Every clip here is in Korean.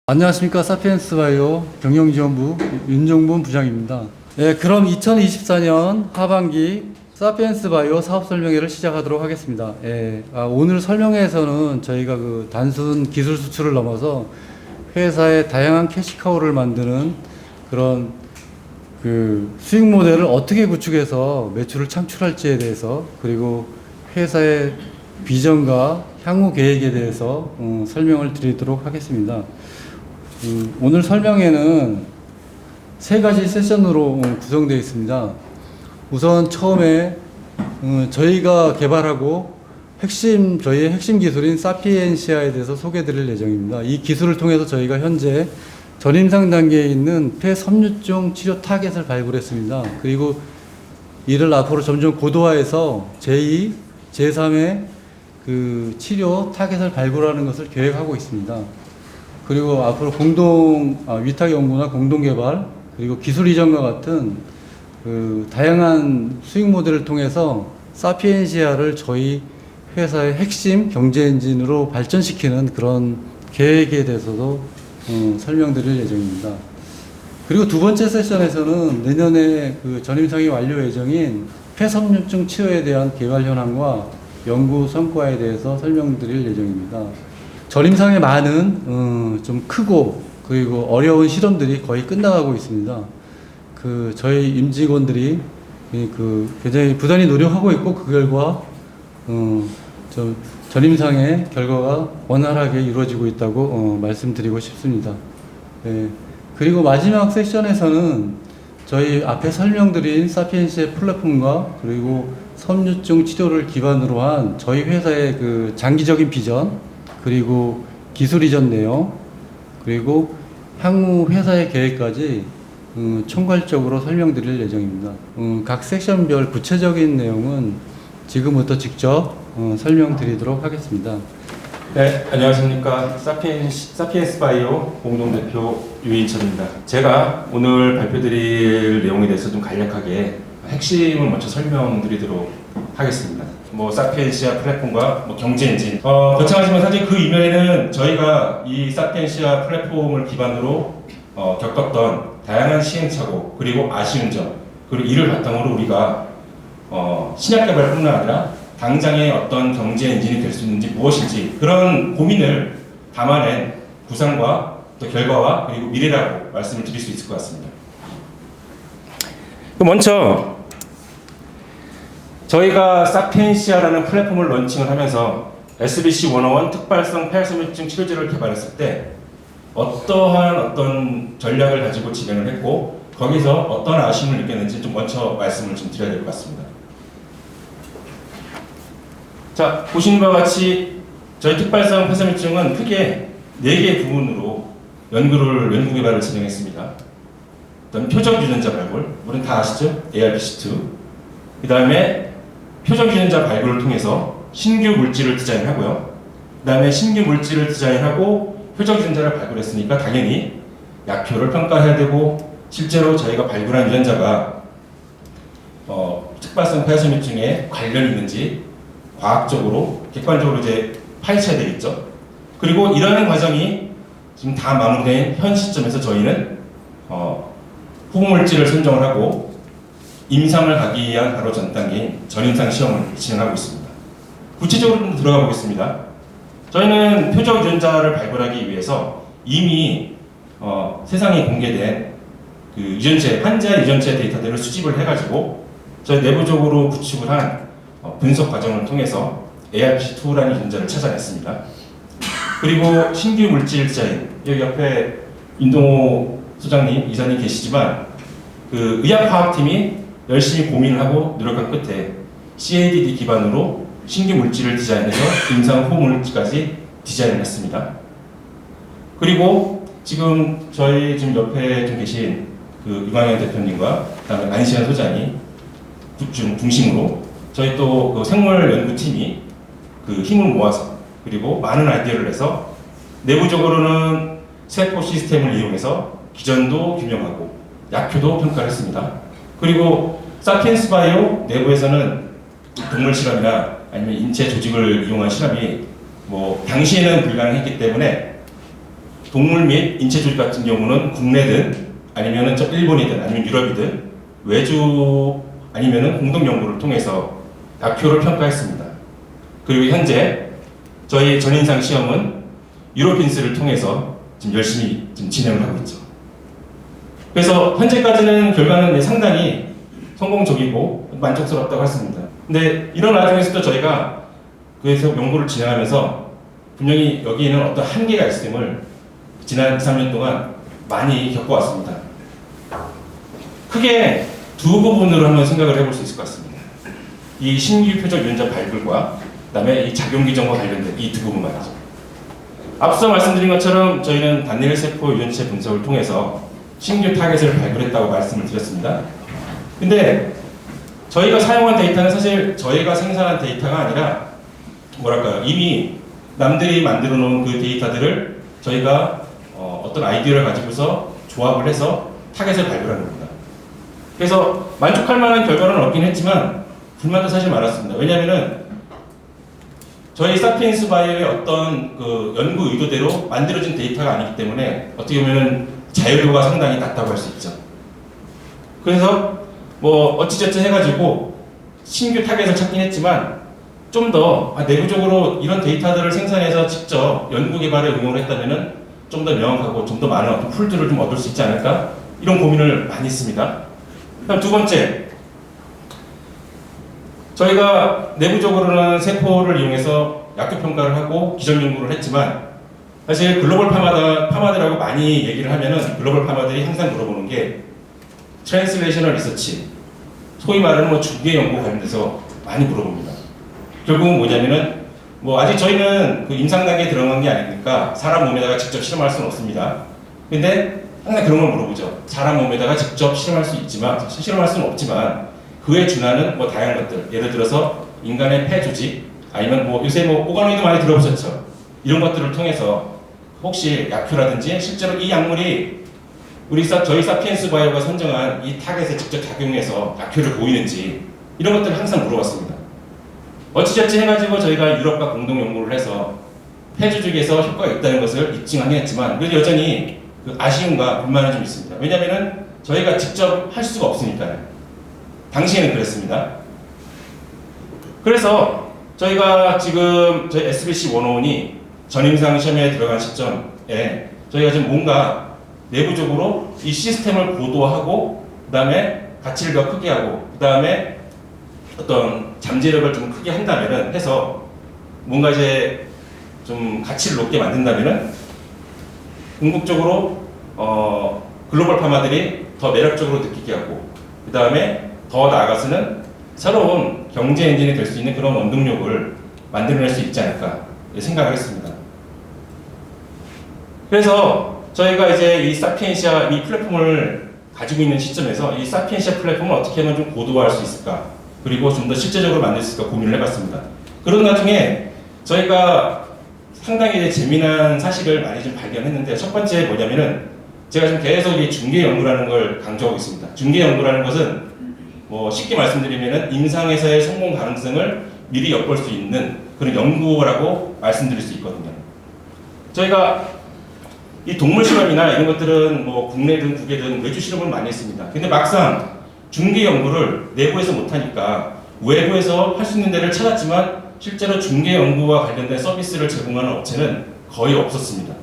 안녕하십니까. 사피엔스 바이오 경영지원부 윤종분 부장입니다. 그럼 2024년 하반기 사피엔스 바이오 사업 설명회를 시작하도록 하겠습니다. 오늘 설명회에서는 저희가 단순 기술 수출을 넘어서 회사의 다양한 캐시카우를 만드는 그런 수익 모델을 어떻게 구축해서 매출을 창출할지에 대해서, 그리고 회사의 비전과 향후 계획에 대해서 설명을 드리도록 하겠습니다. 오늘 설명회는 세 가지 세션으로 구성되어 있습니다. 우선 처음에 저희가 개발하고 저희의 핵심 기술인 사피엔시아에 대해서 소개해 드릴 예정입니다. 이 기술을 통해서 저희가 현재 전임상 단계에 있는 폐섬유증 치료 타겟을 발굴했습니다. 그리고 이를 앞으로 점점 고도화해서 제2, 제3의 치료 타겟을 발굴하는 것을 계획하고 있습니다. 그리고 앞으로 위탁 연구나 공동 개발, 그리고 기술 이전과 같은 다양한 수익 모델을 통해서 사피엔시아를 저희 회사의 핵심 경제 엔진으로 발전시키는 그런 계획에 대해서도 설명드릴 예정입니다. 그리고 두 번째 세션에서는 내년에 전임상이 완료 예정인 폐섬유증 치료에 대한 개발 현황과 연구 성과에 대해서 설명드릴 예정입니다. 전임상의 많은 좀 크고 그리고 어려운 실험들이 거의 끝나가고 있습니다. 저희 임직원들이 굉장히 부단히 노력하고 있고, 그 결과 전임상의 결과가 원활하게 이루어지고 있다고 말씀드리고 싶습니다. 그리고 마지막 세션에서는 저희 앞에 설명드린 사피엔시의 플랫폼과 그리고 섬유증 치료를 기반으로 한 저희 회사의 장기적인 비전, 그리고 기술 이전 내용, 그리고 향후 회사의 계획까지 총괄적으로 설명드릴 예정입니다. 각 섹션별 구체적인 내용은 지금부터 직접 설명드리도록 하겠습니다. 네, 안녕하십니까. 사피엔스 바이오 공동대표 유인철입니다. 제가 오늘 발표드릴 내용에 대해서 좀 간략하게 핵심을 먼저 설명드리도록 하겠습니다. 사피엔시아 플랫폼과 경제 엔진. 거창하지만 사실 그 이면에는 저희가 이 사피엔시아 플랫폼을 기반으로 겪었던 다양한 시행착오, 그리고 아쉬운 점, 그리고 이를 바탕으로 우리가 신약 개발뿐만 아니라 당장의 어떤 경제 엔진이 될 수 있는지 무엇인지 그런 고민을 담아낸 구상과 또 결과와 그리고 미래라고 말씀을 드릴 수 있을 것 같습니다. 먼저 저희가 사피엔시아라는 플랫폼을 런칭을 하면서 SBC101 특발성 폐섬유증 치료제를 개발했을 때 어떤 전략을 가지고 진행을 했고, 거기서 어떤 아쉬움을 느꼈는지 좀 먼저 말씀을 좀 드려야 될 것 같습니다. 자, 보시는 바와 같이 저희 특발성 폐섬유증은 크게 4개의 부분으로 연구 개발을 진행했습니다. 일단 표적 유전자 발굴, 우리는 다 아시죠? ARPC2. 그 다음에 표적 유전자 발굴을 통해서 신규 물질을 디자인하고요. 그 다음에 신규 물질을 디자인하고 표적 유전자를 발굴했으니까 당연히 약효를 평가해야 되고, 실제로 저희가 발굴한 유전자가 특발성 폐섬유증에 관련이 있는지 과학적으로, 객관적으로 파헤쳐야 되겠죠. 그리고 이러한 과정이 지금 다 마무리된 현 시점에서 저희는 후보물질을 선정을 하고 임상을 가기 위한 바로 전 단계인 전임상 시험을 진행하고 있습니다. 구체적으로 좀 들어가 보겠습니다. 저희는 표적 유전자를 발굴하기 위해서 이미 세상에 공개된 환자 유전체 데이터들을 수집을 해가지고 저희 내부적으로 구축을 한 분석 과정을 통해서 ARPC2라는 유전자를 찾아냈습니다. 그리고 신규 물질 디자인, 여기 옆에 인동호 소장님, 이사님 계시지만 의학화학팀이 열심히 고민을 하고 노력한 끝에 CADD 기반으로 신규 물질을 디자인해서 임상 후보물질까지 디자인을 했습니다. 그리고 지금 저희 옆에 계신 이광현 대표님과 그다음에 안시현 소장이 중심으로 저희 또 생물 연구팀이 힘을 모아서, 그리고 많은 아이디어를 내서 내부적으로는 세포 시스템을 이용해서 기전도 규명하고 약효도 평가를 했습니다. 그리고 사피엔스 바이오 내부에서는 동물 실험이나 아니면 인체 조직을 이용한 실험이 당시에는 불가능했기 때문에 동물 및 인체 조직 같은 경우는 국내든 아니면은 저 일본이든 아니면 유럽이든 외주 아니면은 공동 연구를 통해서 약효를 평가했습니다. 그리고 현재 저희 전인상 시험은 유로핀스를 통해서 지금 열심히 지금 진행을 하고 있죠. 그래서 현재까지는 결과는 상당히 성공적이고 만족스럽다고 했습니다. 근데 이런 와중에서도 저희가 그래서 연구를 진행하면서 분명히 여기에는 어떤 한계가 있음을 지난 2, 3년 동안 많이 겪어왔습니다. 크게 두 부분으로 한번 생각을 해볼 수 있을 것 같습니다. 이 신규 표적 유전자 발굴과 그다음에 이 작용기 정보와 관련된 이 두 부분 말이죠. 앞서 말씀드린 것처럼 저희는 단일 세포 유전체 분석을 통해서 신규 타겟을 발굴했다고 말씀을 드렸습니다. 근데 저희가 사용한 데이터는 사실 저희가 생산한 데이터가 아니라 뭐랄까요, 이미 남들이 만들어 놓은 그 데이터들을 저희가 어떤 아이디어를 가지고서 조합을 해서 타겟을 발굴한 겁니다. 그래서 만족할 만한 결과는 얻긴 했지만 불만도 사실 많았습니다. 왜냐하면은 저희 사피엔스 바이오의 어떤 그 연구 의도대로 만들어진 데이터가 아니기 때문에 어떻게 보면은 자유도가 상당히 낮다고 할 수 있죠. 그래서 뭐 어찌저찌 해가지고 신규 타겟을 찾긴 했지만 좀 더 내부적으로 이런 데이터들을 생산해서 직접 연구 개발에 응용을 했다면은 좀 더 명확하고 좀 더 많은 어떤 풀들을 좀 얻을 수 있지 않을까 이런 고민을 많이 했습니다. 그다음 두 번째, 저희가 내부적으로는 세포를 이용해서 약효 평가를 하고 기전 연구를 했지만 사실 글로벌 파마들하고 많이 얘기를 하면은 글로벌 파마들이 항상 물어보는 게 트랜슬레이셔널 리서치, 소위 말하는 뭐 중계 연구 관련돼서 많이 물어봅니다. 결국은 뭐냐면은 뭐 아직 저희는 그 임상 단계에 들어간 게 아니니까 사람 몸에다가 직접 실험할 수는 없습니다. 근데 항상 그런 걸 물어보죠. 사람 몸에다가 직접 실험할 수 있지만 실험할 수는 없지만 그에 준하는 뭐 다양한 것들, 예를 들어서 인간의 폐 조직 아니면 뭐 요새 뭐 오가노이드 많이 들어보셨죠? 이런 것들을 통해서 혹시 약효라든지 실제로 이 약물이 저희 사피엔스 바이오가 선정한 이 타겟에 직접 작용해서 약효를 보이는지 이런 것들을 항상 물어봤습니다. 어찌저찌 해가지고 저희가 유럽과 공동 연구를 해서 폐 조직에서 효과가 있다는 것을 입증하긴 했지만 그래도 여전히 그 아쉬움과 불만은 좀 있습니다. 왜냐하면은 저희가 직접 할 수가 없으니까요. 당시에는 그랬습니다. 그래서 저희가 지금 저희 SBC 101이 전임상 시험에 들어간 시점에 저희가 지금 뭔가 내부적으로 이 시스템을 고도화하고 그 다음에 가치를 더 크게 하고 그 다음에 어떤 잠재력을 좀 크게 한다면은 해서 뭔가 이제 좀 가치를 높게 만든다면은 궁극적으로 글로벌 파마들이 더 매력적으로 느끼게 하고 그 다음에 더 나아가서는 새로운 경제 엔진이 될 수 있는 그런 원동력을 만들어낼 수 있지 않을까 생각을 했습니다. 그래서 저희가 이제 이 사피엔시아 이 플랫폼을 가지고 있는 시점에서 이 사피엔시아 플랫폼을 어떻게 하면 좀 고도화할 수 있을까 그리고 좀 더 실제적으로 만들 수 있을까 고민을 해봤습니다. 그런 와중에 저희가 상당히 이제 재미난 사실을 많이 좀 발견했는데 첫 번째 뭐냐면은 제가 지금 계속 이 중계 연구라는 걸 강조하고 있습니다. 중계 연구라는 것은 뭐 쉽게 말씀드리면은 임상에서의 성공 가능성을 미리 엿볼 수 있는 그런 연구라고 말씀드릴 수 있거든요. 저희가 이 동물 실험이나 이런 것들은 뭐 국내든 국외든 외주 실험을 많이 했습니다. 근데 막상 중계 연구를 내부에서 못하니까 외부에서 할 수 있는 데를 찾았지만 실제로 중계 연구와 관련된 서비스를 제공하는 업체는 거의 없었습니다.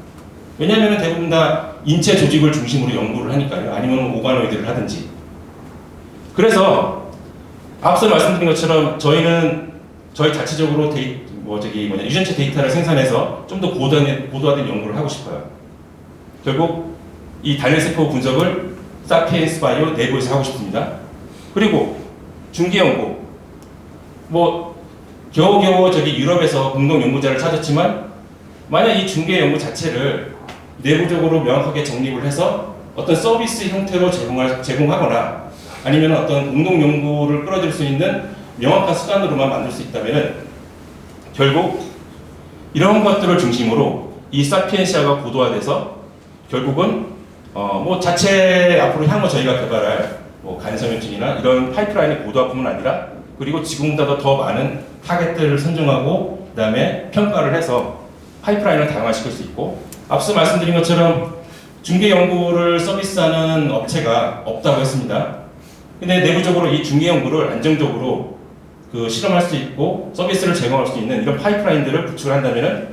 왜냐하면 대부분 다 인체 조직을 중심으로 연구를 하니까요. 아니면 오가노이드를 하든지. 그래서 앞서 말씀드린 것처럼 저희는 저희 자체적으로 유전체 데이터를 생산해서 좀 더 고도화된 연구를 하고 싶어요. 결국 이 단일 세포 분석을 사피엔스 바이오 내부에서 하고 싶습니다. 그리고 중계 연구, 뭐 겨우겨우 유럽에서 공동 연구자를 찾았지만 만약 이 중계 연구 자체를 내부적으로 명확하게 정립을 해서 어떤 서비스 형태로 제공하거나 아니면 어떤 공동 연구를 끌어들일 수 있는 명확한 수단으로만 만들 수 있다면 결국 이런 것들을 중심으로 이 사피엔시아가 고도화돼서 결국은 뭐 자체 앞으로 향후 저희가 개발할 뭐 간성혈증이나 이런 파이프라인의 고도화뿐만 아니라 그리고 지금보다 더 많은 타겟들을 선정하고 그다음에 평가를 해서 파이프라인을 다양화시킬 수 있고 앞서 말씀드린 것처럼 중개 연구를 서비스하는 업체가 없다고 했습니다. 근데 내부적으로 이 중개 연구를 안정적으로 실험할 수 있고 서비스를 제공할 수 있는 이런 파이프라인들을 구축을 한다면은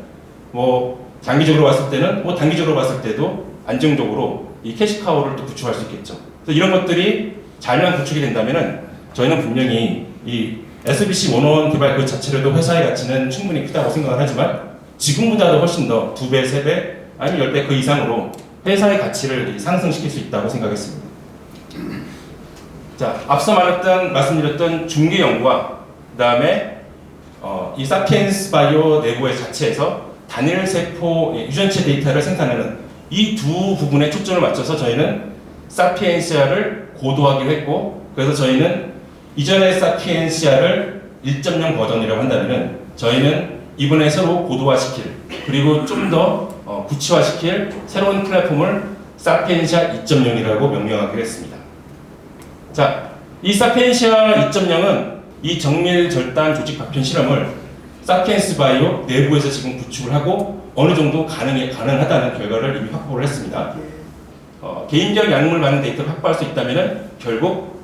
뭐 장기적으로 봤을 때는 뭐 단기적으로 봤을 때도 안정적으로 이 캐시카우를 또 구축할 수 있겠죠. 그래서 이런 것들이 잘만 구축이 된다면은 저희는 분명히 이 SBC101 개발 그 자체로도 회사의 가치는 충분히 크다고 생각을 하지만 지금보다도 훨씬 더 2배, 3배, 아니면 10배 그 이상으로 회사의 가치를 상승시킬 수 있다고 생각했습니다. 자, 앞서 말씀드렸던 중개 연구와 그 다음에 이 사피엔스 바이오 내부의 자체에서 단일 세포 유전체 데이터를 생산하는 이 두 부분에 초점을 맞춰서 저희는 사피엔시아를 고도하기로 했고, 그래서 저희는 이전의 사피엔시아를 1.0 버전이라고 한다면 저희는 이번에 새로 고도화시킬 그리고 좀 더 구체화시킬 새로운 플랫폼을 사피엔시아 2.0이라고 명명하기로 했습니다. 자, 이 사피엔시아 2.0은 이 정밀 절단 조직 박편 실험을 사피엔스 바이오 내부에서 지금 구축을 하고 어느 정도 가능하다는 결과를 이미 확보를 했습니다. 개인적 약물 반응 데이터를 확보할 수 있다면 결국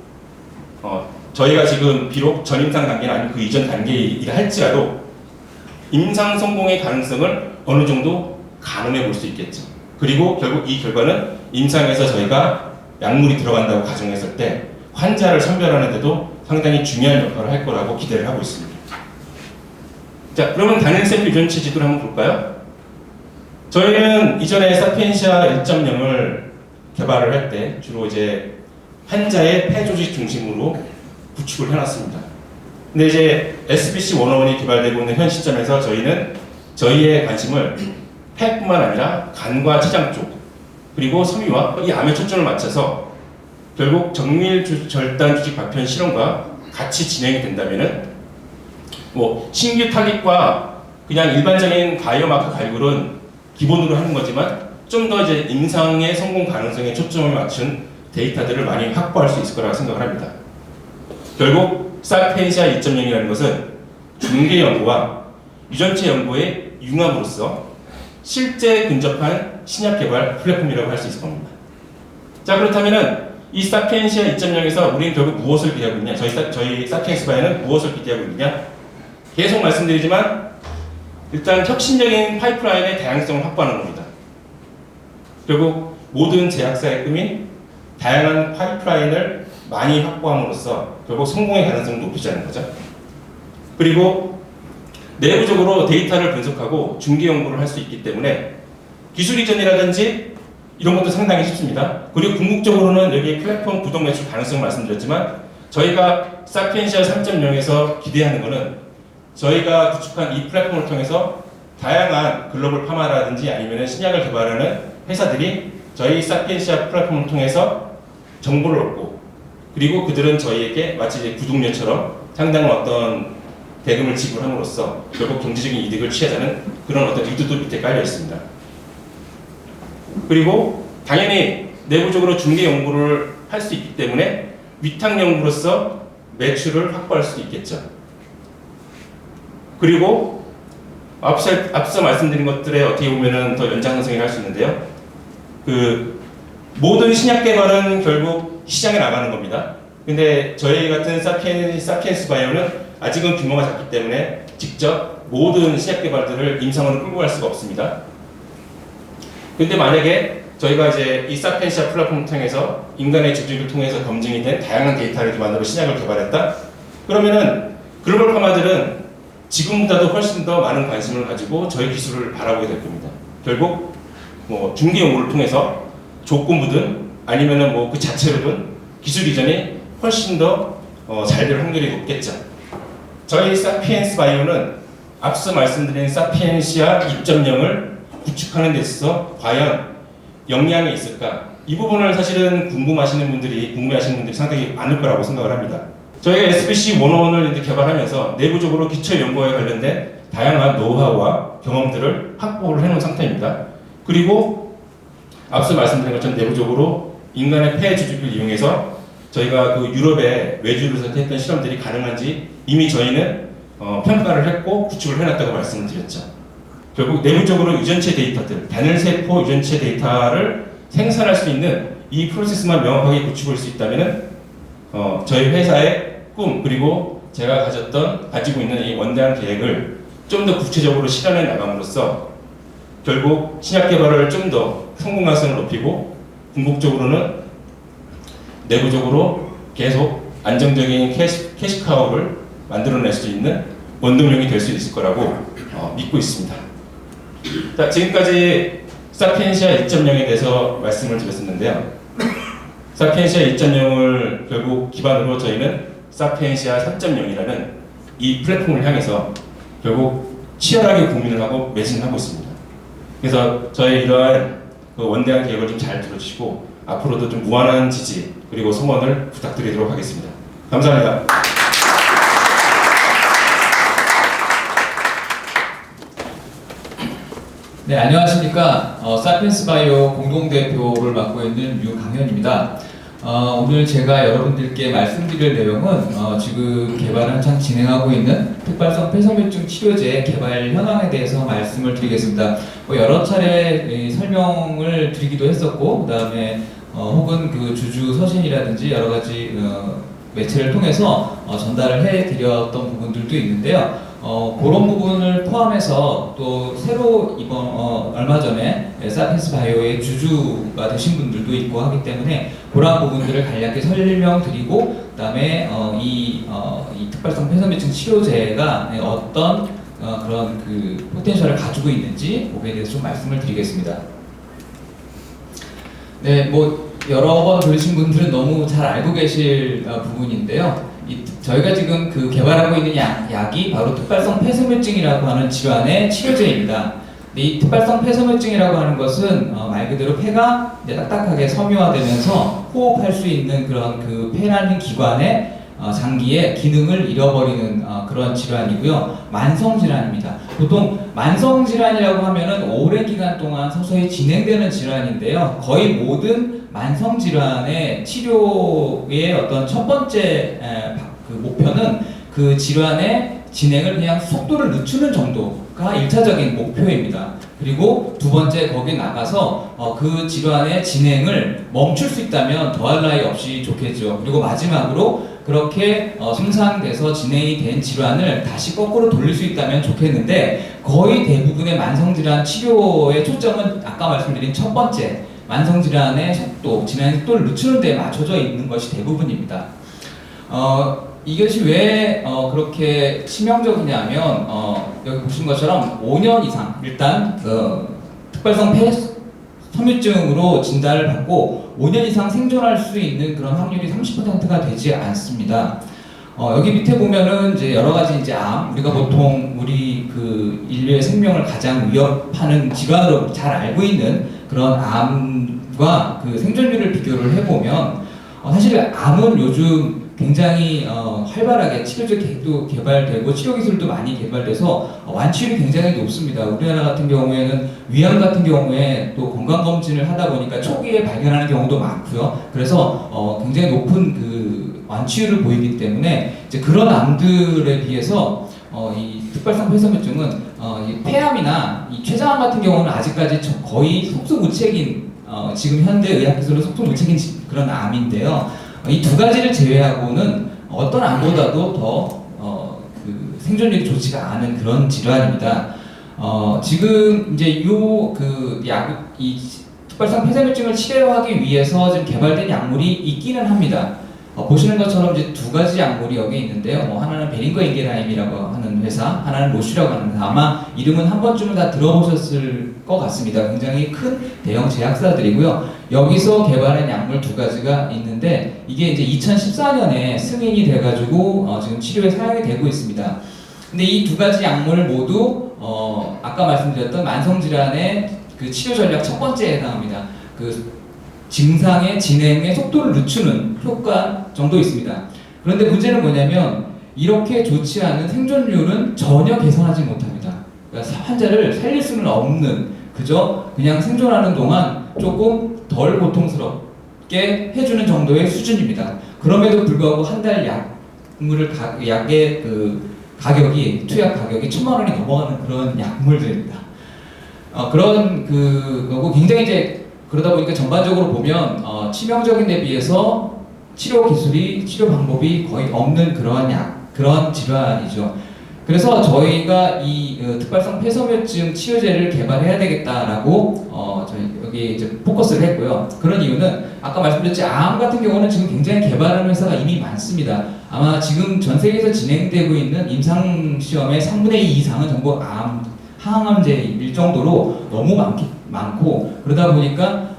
저희가 지금 비록 전임상 단계는 아니고 그 이전 단계이라 할지라도 임상 성공의 가능성을 어느 정도 가늠해 볼 수 있겠죠. 그리고 결국 이 결과는 임상에서 저희가 약물이 들어간다고 가정했을 때 환자를 선별하는 데도 상당히 중요한 역할을 할 거라고 기대를 하고 있습니다. 자, 그러면 단일 세포 유전체 지도를 한번 볼까요? 저희는 이전에 사피엔시아 1.0을 개발을 할 때 주로 이제 환자의 폐 조직 중심으로 구축을 해놨습니다. 근데 이제 SBC101이 개발되고 있는 현 시점에서 저희는 저희의 관심을 폐뿐만 아니라 간과 췌장 쪽 그리고 섬유와 이 암에 초점을 맞춰서 결국 정밀 절단 조직 박편 실험과 같이 진행이 된다면은 뭐 신규 타깃과 그냥 일반적인 바이오마커 발굴은 기본으로 하는 거지만 좀 더 이제 임상의 성공 가능성에 초점을 맞춘 데이터들을 많이 확보할 수 있을 거라고 생각을 합니다. 결국 사피엔시아 2.0이라는 것은 중개 연구와 유전체 연구의 융합으로서 실제 근접한 신약 개발 플랫폼이라고 할 수 있을 겁니다. 자, 그렇다면은 이 사피엔시아 2.0에서 우리는 결국 무엇을 기대하고 있냐? 저희 사피엔스 바이오는 무엇을 기대하고 있느냐? 계속 말씀드리지만 일단 혁신적인 파이프라인의 다양성을 확보하는 겁니다. 결국 모든 제약사의 꿈인 다양한 파이프라인을 많이 확보함으로써 결국 성공의 가능성을 높이자는 거죠. 그리고 내부적으로 데이터를 분석하고 중개 연구를 할 수 있기 때문에 기술 이전이라든지 이런 것도 상당히 쉽습니다. 그리고 궁극적으로는 여기 플랫폼 구독 매출 가능성을 말씀드렸지만 저희가 사피엔시아 3.0에서 기대하는 것은 저희가 구축한 이 플랫폼을 통해서 다양한 글로벌 파마라든지 아니면 신약을 개발하는 회사들이 저희 사피엔시아 플랫폼을 통해서 정보를 얻고 그리고 그들은 저희에게 마치 구독료처럼 상당한 어떤 대금을 지불함으로써 결국 경제적인 이득을 취하자는 그런 어떤 의도도 밑에 깔려 있습니다. 그리고 당연히 내부적으로 중개 연구를 할 수 있기 때문에 위탁 연구로서 매출을 확보할 수 있겠죠. 그리고 앞서 말씀드린 것들에 어떻게 보면은 더 연장선상을 할 수 있는데요. 모든 신약 개발은 결국 시장에 나가는 겁니다. 근데 저희 같은 사피엔스 바이오는 아직은 규모가 작기 때문에 직접 모든 신약 개발들을 임상으로 끌고 갈 수가 없습니다. 근데 만약에 저희가 이제 이 사피엔시아 플랫폼을 통해서 인간의 조직을 통해서 검증이 된 다양한 데이터를 기반으로 신약을 개발했다? 그러면은 글로벌 파마들은 지금보다도 훨씬 더 많은 관심을 가지고 저희 기술을 바라보게 될 겁니다. 결국 뭐 중개 연구를 통해서 조건부든 아니면은 뭐 그 자체로든 기술 이전이 훨씬 더 잘 될 확률이 높겠죠. 저희 사피엔스 바이오는 앞서 말씀드린 사피엔시아 2.0을 구축하는 데 있어서 과연 역량이 있을까? 이 부분을 사실은 궁금해하시는 분들이 상당히 많을 거라고 생각을 합니다. 저희가 SBC101을 개발하면서 내부적으로 기초 연구에 관련된 다양한 노하우와 경험들을 확보를 해놓은 상태입니다. 그리고 앞서 말씀드린 것처럼 내부적으로 인간의 폐 조직을 이용해서 저희가 그 유럽의 외주를 했던 실험들이 가능한지 이미 저희는 평가를 했고 구축을 해놨다고 말씀을 드렸죠. 결국 내부적으로 유전체 데이터들, 바늘세포 유전체 데이터를 생산할 수 있는 이 프로세스만 명확하게 구축할 수 있다면은 저희 회사의 꿈 그리고 제가 가지고 있는 이 원대한 계획을 좀 더 구체적으로 실현해 나감으로써 결국 신약 개발을 좀 더 성공 가능성을 높이고 궁극적으로는 내부적으로 계속 안정적인 캐시카우를 만들어낼 수 있는 원동력이 될 수 있을 거라고 믿고 있습니다. 자, 지금까지 사피엔시아 2.0에 대해서 말씀을 드렸었는데요. 사피엔시아 2.0을 결국 기반으로 저희는 사피엔시아 3.0이라는 이 플랫폼을 향해서 결국 치열하게 고민을 하고 매진하고 있습니다. 그래서 저희 이러한 그 원대한 계획을 좀 잘 들어주시고 앞으로도 좀 무한한 지지 그리고 성원을 부탁드리도록 하겠습니다. 감사합니다. 네, 안녕하십니까. 사피엔스 바이오 공동대표를 맡고 있는 유강현입니다. 오늘 제가 여러분들께 말씀드릴 내용은 지금 개발을 한창 진행하고 있는 특발성 폐섬유증 치료제 개발 현황에 대해서 말씀을 드리겠습니다. 여러 차례 설명을 드리기도 했었고, 그 다음에 혹은 그 주주 서신이라든지 여러 가지 매체를 통해서 전달을 해드렸던 부분들도 있는데요. 그런 부분을 포함해서 또 새로 이번 얼마 전에 사피엔스 바이오의 주주가 되신 분들도 있고 하기 때문에 그런 부분들을 간략히 설명드리고 그다음에 이 특발성 폐섬유증 치료제가 어떤 그런 그 포텐셜을 가지고 있는지 거기에 대해서 좀 말씀을 드리겠습니다. 네, 뭐 여러 번 들으신 분들은 너무 잘 알고 계실 부분인데요. 저희가 지금 그 개발하고 있는 약이 바로 특발성 폐섬유증이라고 하는 질환의 치료제입니다. 근데 이 특발성 폐섬유증이라고 하는 것은 말 그대로 폐가 이제 딱딱하게 섬유화되면서 호흡할 수 있는 그런 그 폐라는 기관의 장기의 기능을 잃어버리는 그런 질환이고요. 만성 질환입니다. 보통 만성 질환이라고 하면은 오랜 기간 동안 서서히 진행되는 질환인데요. 거의 모든 만성 질환의 치료의 어떤 첫 번째 그 목표는 그 질환의 진행을 그냥 속도를 늦추는 정도가 1차적인 목표입니다. 그리고 두 번째 거기에 나가서 그 질환의 진행을 멈출 수 있다면 더할 나위 없이 좋겠죠. 그리고 마지막으로 그렇게 생산돼서 진행이 된 질환을 다시 거꾸로 돌릴 수 있다면 좋겠는데 거의 대부분의 만성질환 치료의 초점은 아까 말씀드린 첫 번째 만성질환의 속도, 진행의 속도를 늦추는 데 맞춰져 있는 것이 대부분입니다. 이것이 왜 그렇게 치명적이냐면 여기 보신 것처럼 5년 이상 일단 특발성 폐섬유증으로 진단을 받고 5년 이상 생존할 수 있는 그런 확률이 30%가 되지 않습니다. 여기 밑에 보면은 이제 여러 가지 이제 암, 우리가 보통 우리 그 인류의 생명을 가장 위협하는 질환으로 잘 알고 있는 그런 암과 그 생존율을 비교를 해보면 사실 암은 요즘 굉장히 활발하게 치료제 계획도 개발되고 치료 기술도 많이 개발돼서 완치율이 굉장히 높습니다. 우리나라 같은 경우에는 위암 같은 경우에 또 건강 검진을 하다 보니까 초기에 발견하는 경우도 많고요. 그래서 굉장히 높은 그 완치율을 보이기 때문에 이제 그런 암들에 비해서 이 특발성 폐섬유증은 이 폐암이나 이 췌장암 같은 경우는 아직까지 거의 속수무책인 지금 현대 의학 기술로 속수무책인 그런 암인데요. 이 두 가지를 제외하고는 어떤 암보다도 더 그 생존율이 좋지가 않은 그런 질환입니다. 지금 이제 이 특발성 폐섬유증을 치료하기 위해서 지금 개발된 약물이 있기는 합니다. 보시는 것처럼 이제 두 가지 약물이 여기 있는데요. 하나는 베링거 인게라임이라고 하는 회사, 하나는 로슈라고 하는 회사. 아마 이름은 한 번쯤은 다 들어보셨을 것 같습니다. 굉장히 큰 대형 제약사들이고요. 여기서 개발한 약물 두 가지가 있는데 이게 이제 2014년에 승인이 돼가지고 지금 치료에 사용이 되고 있습니다. 근데 이 두 가지 약물 모두 아까 말씀드렸던 만성질환의 그 치료 전략 첫 번째에 해당합니다. 그 증상의 진행의 속도를 늦추는 효과 정도 있습니다. 그런데 문제는 뭐냐면 이렇게 좋지 않은 생존율은 전혀 개선하지 못합니다. 그러니까 환자를 살릴 수는 없는 그저 그냥 생존하는 동안 조금 덜 고통스럽게 해주는 정도의 수준입니다. 그럼에도 불구하고 한 달 약의 그 가격이 투약 가격이 1,000만 원이 넘어가는 그런 약물들입니다. 그런 거고 굉장히 이제 그러다 보니까 전반적으로 보면 치명적인 데 비해서 치료 기술이 치료 방법이 거의 없는 그런 질환이죠. 그래서 저희가 이 특발성 폐섬유증 치료제를 개발해야 되겠다라고 저희 여기 이제 포커스를 했고요. 그런 이유는 아까 말씀드렸지 암 같은 경우는 지금 굉장히 개발하는 회사가 이미 많습니다. 아마 지금 전 세계에서 진행되고 있는 임상 시험의 3분의 2 이상은 전부 항암제일 정도로 너무 많고 그러다 보니까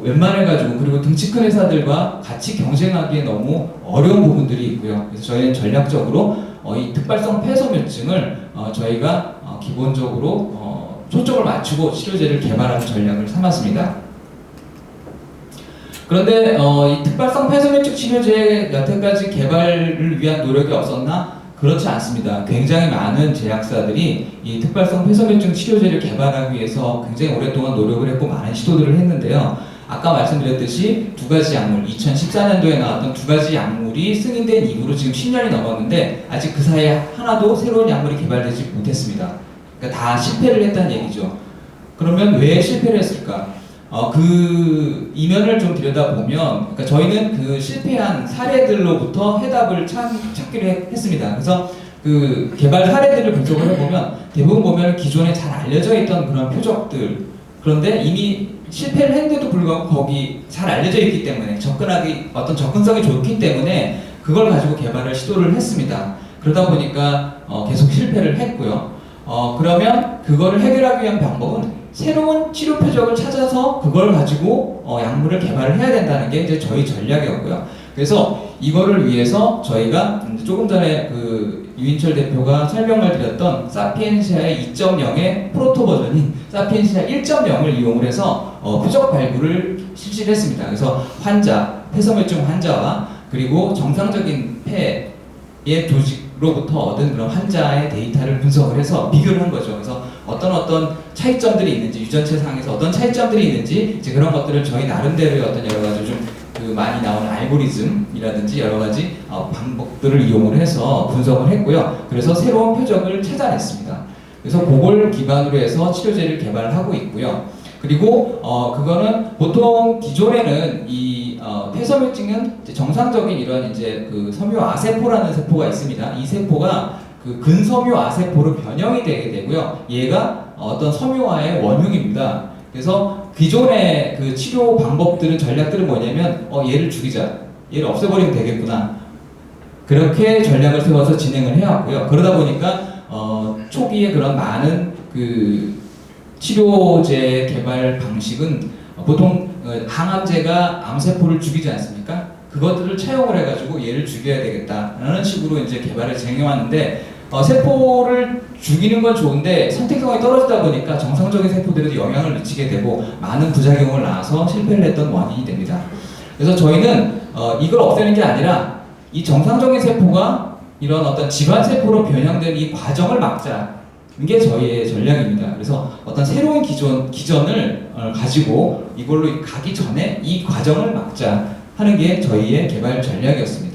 웬만해가지고 그리고 등치 큰 회사들과 같이 경쟁하기에 너무 어려운 부분들이 있고요. 그래서 저희는 전략적으로 이 특발성 폐섬유증을 저희가 기본적으로 초점을 맞추고 치료제를 개발하는 전략을 삼았습니다. 그런데 이 특발성 폐섬유증 치료제 여태까지 개발을 위한 노력이 없었나? 그렇지 않습니다. 굉장히 많은 제약사들이 이 특발성 폐섬유증 치료제를 개발하기 위해서 굉장히 오랫동안 노력을 했고 많은 시도들을 했는데요. 아까 말씀드렸듯이 두 가지 약물, 2014년도에 나왔던 두 가지 약물이 승인된 이후로 지금 10년이 넘었는데 아직 그 사이에 하나도 새로운 약물이 개발되지 못했습니다. 그러니까 다 실패를 했다는 얘기죠. 그러면 왜 실패를 했을까? 그 이면을 좀 들여다보면, 그러니까 저희는 그 실패한 사례들로부터 해답을 찾기로 했습니다. 그래서 그 개발 사례들을 분석을 해보면 대부분 보면 기존에 잘 알려져 있던 그런 표적들, 그런데 이미 실패를 했는데도 불구하고 거기 잘 알려져 있기 때문에 어떤 접근성이 좋기 때문에 그걸 가지고 개발을 시도를 했습니다. 그러다 보니까 계속 실패를 했고요. 그러면 그거를 해결하기 위한 방법은 새로운 치료 표적을 찾아서 그걸 가지고 약물을 개발을 해야 된다는 게 이제 저희 전략이었고요. 그래서 이거를 위해서 저희가 조금 전에 그 유인철 대표가 설명을 드렸던 사피엔시아의 2.0의 프로토 버전인 사피엔시아 1.0을 이용을 해서 표적 발굴을 실시를 했습니다. 그래서 폐섬유증 환자와 그리고 정상적인 폐의 조직로부터 얻은 그런 환자의 데이터를 분석을 해서 비교를 한 거죠. 그래서 어떤 차이점들이 있는지, 유전체 상에서 어떤 차이점들이 있는지 이제 그런 것들을 저희 나름대로의 어떤 여러 가지 좀 많이 나오는 알고리즘이라든지 여러 가지 방법들을 이용을 해서 분석을 했고요. 그래서 새로운 표적을 찾아냈습니다. 그래서 그걸 기반으로 해서 치료제를 개발하고 있고요. 그리고 그거는 보통 기존에는 이 폐섬유증은 정상적인 이런 이제 그 섬유아세포라는 세포가 있습니다. 이 세포가 그 근섬유아세포로 변형이 되게 되고요. 얘가 어떤 섬유화의 원흉입니다. 그래서 기존의 그 치료 방법들은 전략들은 뭐냐면 얘를 죽이자, 얘를 없애버리면 되겠구나, 그렇게 전략을 세워서 진행을 해왔고요. 그러다 보니까 초기에 그런 많은 그 치료제 개발 방식은 보통 항암제가 암세포를 죽이지 않습니까? 그것들을 차용을 해가지고 얘를 죽여야 되겠다라는 식으로 이제 개발을 진행해왔는데 세포를 죽이는 건 좋은데 선택성이 떨어지다 보니까 정상적인 세포들에도 영향을 미치게 되고 많은 부작용을 낳아서 실패를 했던 원인이 됩니다. 그래서 저희는 이걸 없애는 게 아니라 이 정상적인 세포가 이런 어떤 질환 세포로 변형된 이 과정을 막자, 이게 저희의 전략입니다. 그래서 어떤 새로운 기전을 가지고 이걸로 가기 전에 이 과정을 막자 하는 게 저희의 개발 전략이었습니다.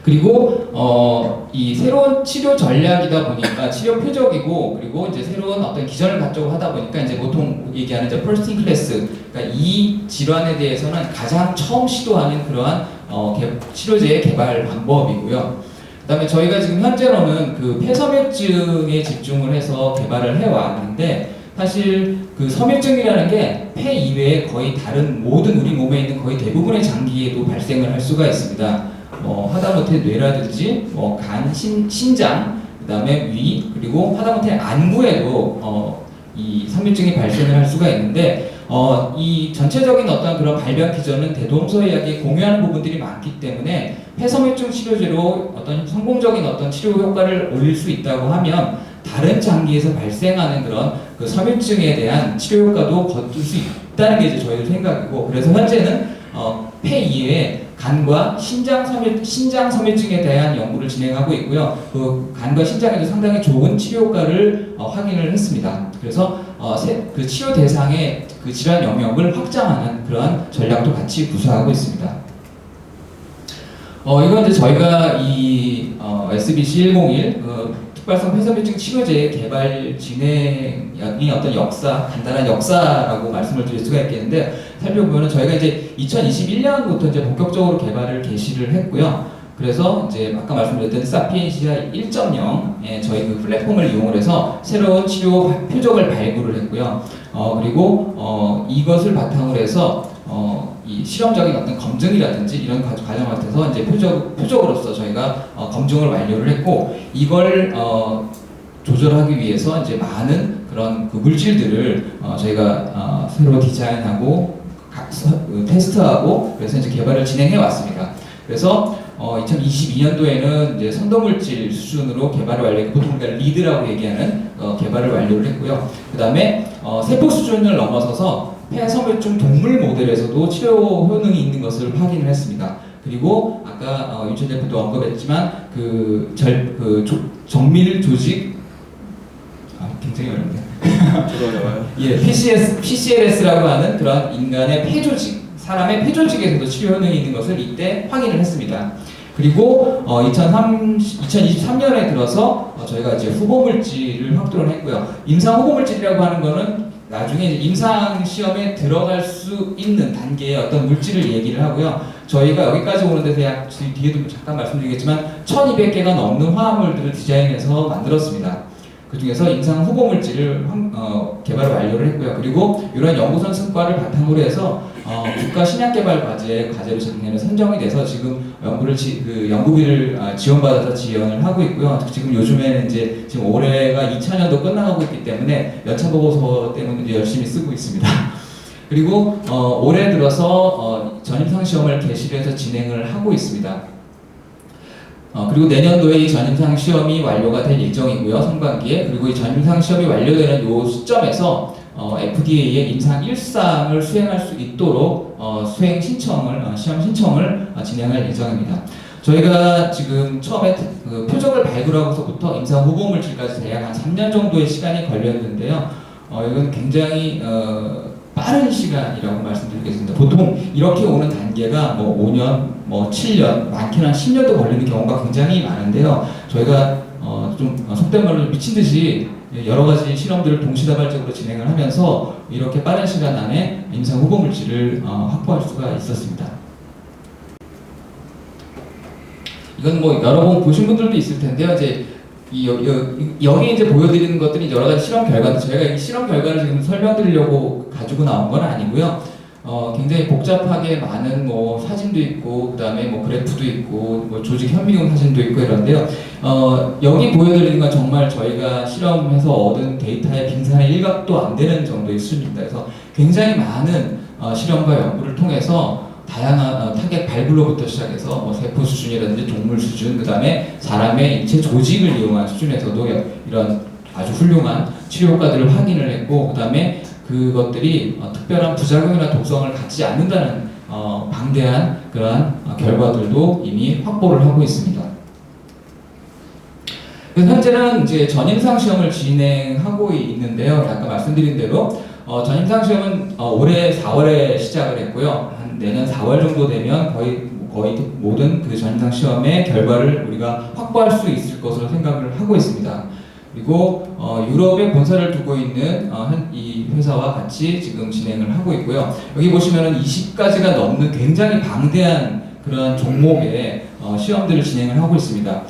그리고 이 새로운 치료 전략이다 보니까 치료 표적이고, 그리고 이제 새로운 어떤 기전을 갖자고 하다 보니까 이제 보통 얘기하는 이제 first in class, 그러니까 이 질환에 대해서는 가장 처음 시도하는 그러한 치료제의 개발 방법이고요. 그다음에 저희가 지금 현재로는 그 폐섬유증에 집중을 해서 개발을 해왔는데, 사실 그 섬유증이라는 게 폐 이외에 거의 다른 모든 우리 몸에 있는 거의 대부분의 장기에도 발생을 할 수가 있습니다. 하다못해 뇌라든지 간, 신장, 그다음에 위, 그리고 하다못해 안구에도 이 섬유증이 발생을 할 수가 있는데, 이 전체적인 어떤 그런 발병 기전은 대동소이하게 공유하는 부분들이 많기 때문에 폐섬유증 치료제로 어떤 성공적인 어떤 치료 효과를 올릴 수 있다고 하면 다른 장기에서 발생하는 그런 그 섬유증에 대한 치료 효과도 거둘 수 있다는 게 이제 저희들 생각이고, 그래서 현재는 폐 이외에 간과 신장 섬유증에 대한 연구를 진행하고 있고요. 그 간과 신장에도 상당히 좋은 치료 효과를 확인을 했습니다. 그래서 그 치료 대상의 그 질환 영역을 확장하는 그러한 전략도 같이 구사하고 있습니다. 이건 이제 저희가 이 SBC 101 특발성 폐쇄물증 치료제의 개발 진행이 어떤 역사, 간단한 역사라고 말씀을 드릴 수가 있겠는데, 살펴보면 저희가 이제 2021년부터 이제 본격적으로 개발을 개시를 했고요. 그래서 이제 아까 말씀드렸던 사피엔시아 1.0에 저희 그 플랫폼을 이용을 해서 새로운 치료 표적을 발굴을 했고요. 그리고 이것을 바탕으로 해서 이 실험적인 어떤 검증이라든지 이런 과정 같아서 이제 표적으로서 저희가 검증을 완료를 했고, 이걸 조절하기 위해서 이제 많은 그런 그 물질들을 저희가 새로 디자인하고 테스트하고 그래서 이제 개발을 진행해 왔습니다. 그래서 2022년도에는 이제 선도물질 수준으로 개발을 완료했고, 보통 우리가 리드라고 얘기하는 개발을 완료를 했고요. 그 다음에 세포 수준을 넘어서서 폐섬유증 동물 모델에서도 치료 효능이 있는 것을 확인을 했습니다. 그리고 아까 윤철 대표도 언급했지만 정밀 조직 굉장히 어렵네요. 저도 어려워요. 예, PCLS라고 하는 그런 인간의 폐조직, 사람의 폐조직에서도 치료 효능이 있는 것을 이때 확인을 했습니다. 그리고 2023년에 들어서 저희가 이제 후보물질을 확보를 했고요. 임상 후보물질이라고 하는 거는 나중에 이제 임상 시험에 들어갈 수 있는 단계의 어떤 물질을 얘기를 하고요. 저희가 여기까지 오는 데서 뒤에도 잠깐 말씀드리겠지만 1200개가 넘는 화합물들을 디자인해서 만들었습니다. 그 중에서 임상 후보 물질을 개발을 완료를 했고요. 그리고 이런 연구선 성과를 바탕으로 해서 국가 신약개발 과제로 작년에 선정이 돼서 지금 연구비를 지원받아서 지원을 하고 있고요. 지금 요즘에는 이제 지금 올해가 2차년도 끝나가고 있기 때문에 연차 보고서 때문에 이제 열심히 쓰고 있습니다. 그리고 올해 들어서 전임상 시험을 개시를 해서 진행을 하고 있습니다. 그리고 내년도에 이 전임상 시험이 완료가 될 예정이고요, 상반기에. 그리고 이 전임상 시험이 완료되는 요 시점에서 FDA의 임상 1상을 수행할 수 있도록 시험 신청을 진행할 예정입니다. 저희가 지금 처음에 그 표적을 발굴하고서부터 임상 후보 물질까지 대략 한 3년 정도의 시간이 걸렸는데요. 이건 굉장히 빠른 시간이라고 말씀드리겠습니다. 보통 이렇게 오는 단계가 뭐 5년, 7년, 많게는 한 10년도 걸리는 경우가 굉장히 많은데요. 저희가 좀 속된 말로 미친 듯이 여러 가지 실험들을 동시다발적으로 진행을 하면서 이렇게 빠른 시간 안에 임상 후보 물질을 확보할 수가 있었습니다. 이건 뭐 여러 번 보신 분들도 있을 텐데요. 이제 여기 이제 보여드리는 것들이 여러 가지 실험 결과인데, 저희가 이 실험 결과를 지금 설명드리려고 가지고 나온 건 아니고요. 굉장히 복잡하게 많은 뭐 사진도 있고, 그 다음에 뭐 그래프도 있고, 뭐 조직 현미경 사진도 있고 이런데요. 여기 보여드리는 건 정말 저희가 실험해서 얻은 데이터의 빙산의 일각도 안 되는 정도의 수준입니다. 그래서 굉장히 많은 실험과 연구를 통해서 다양한 타겟 발굴로부터 시작해서 뭐 세포 수준이라든지 동물 수준, 그 다음에 사람의 인체 조직을 이용한 수준에서도 이런 아주 훌륭한 치료 효과들을 확인을 했고, 그 다음에 그것들이 특별한 부작용이나 독성을 갖지 않는다는 방대한 그러한 결과들도 이미 확보를 하고 있습니다. 그래서 현재는 이제 전임상 시험을 진행하고 있는데요. 아까 말씀드린 대로 전임상 시험은 올해 4월에 시작을 했고요. 한 내년 4월 정도 되면 거의 모든 그 전임상 시험의 결과를 우리가 확보할 수 있을 것으로 생각을 하고 있습니다. 그리고 유럽에 본사를 두고 있는 이 회사와 같이 지금 진행을 하고 있고요. 여기 보시면은 20가지가 넘는 굉장히 방대한 그런 종목의 시험들을 진행을 하고 있습니다.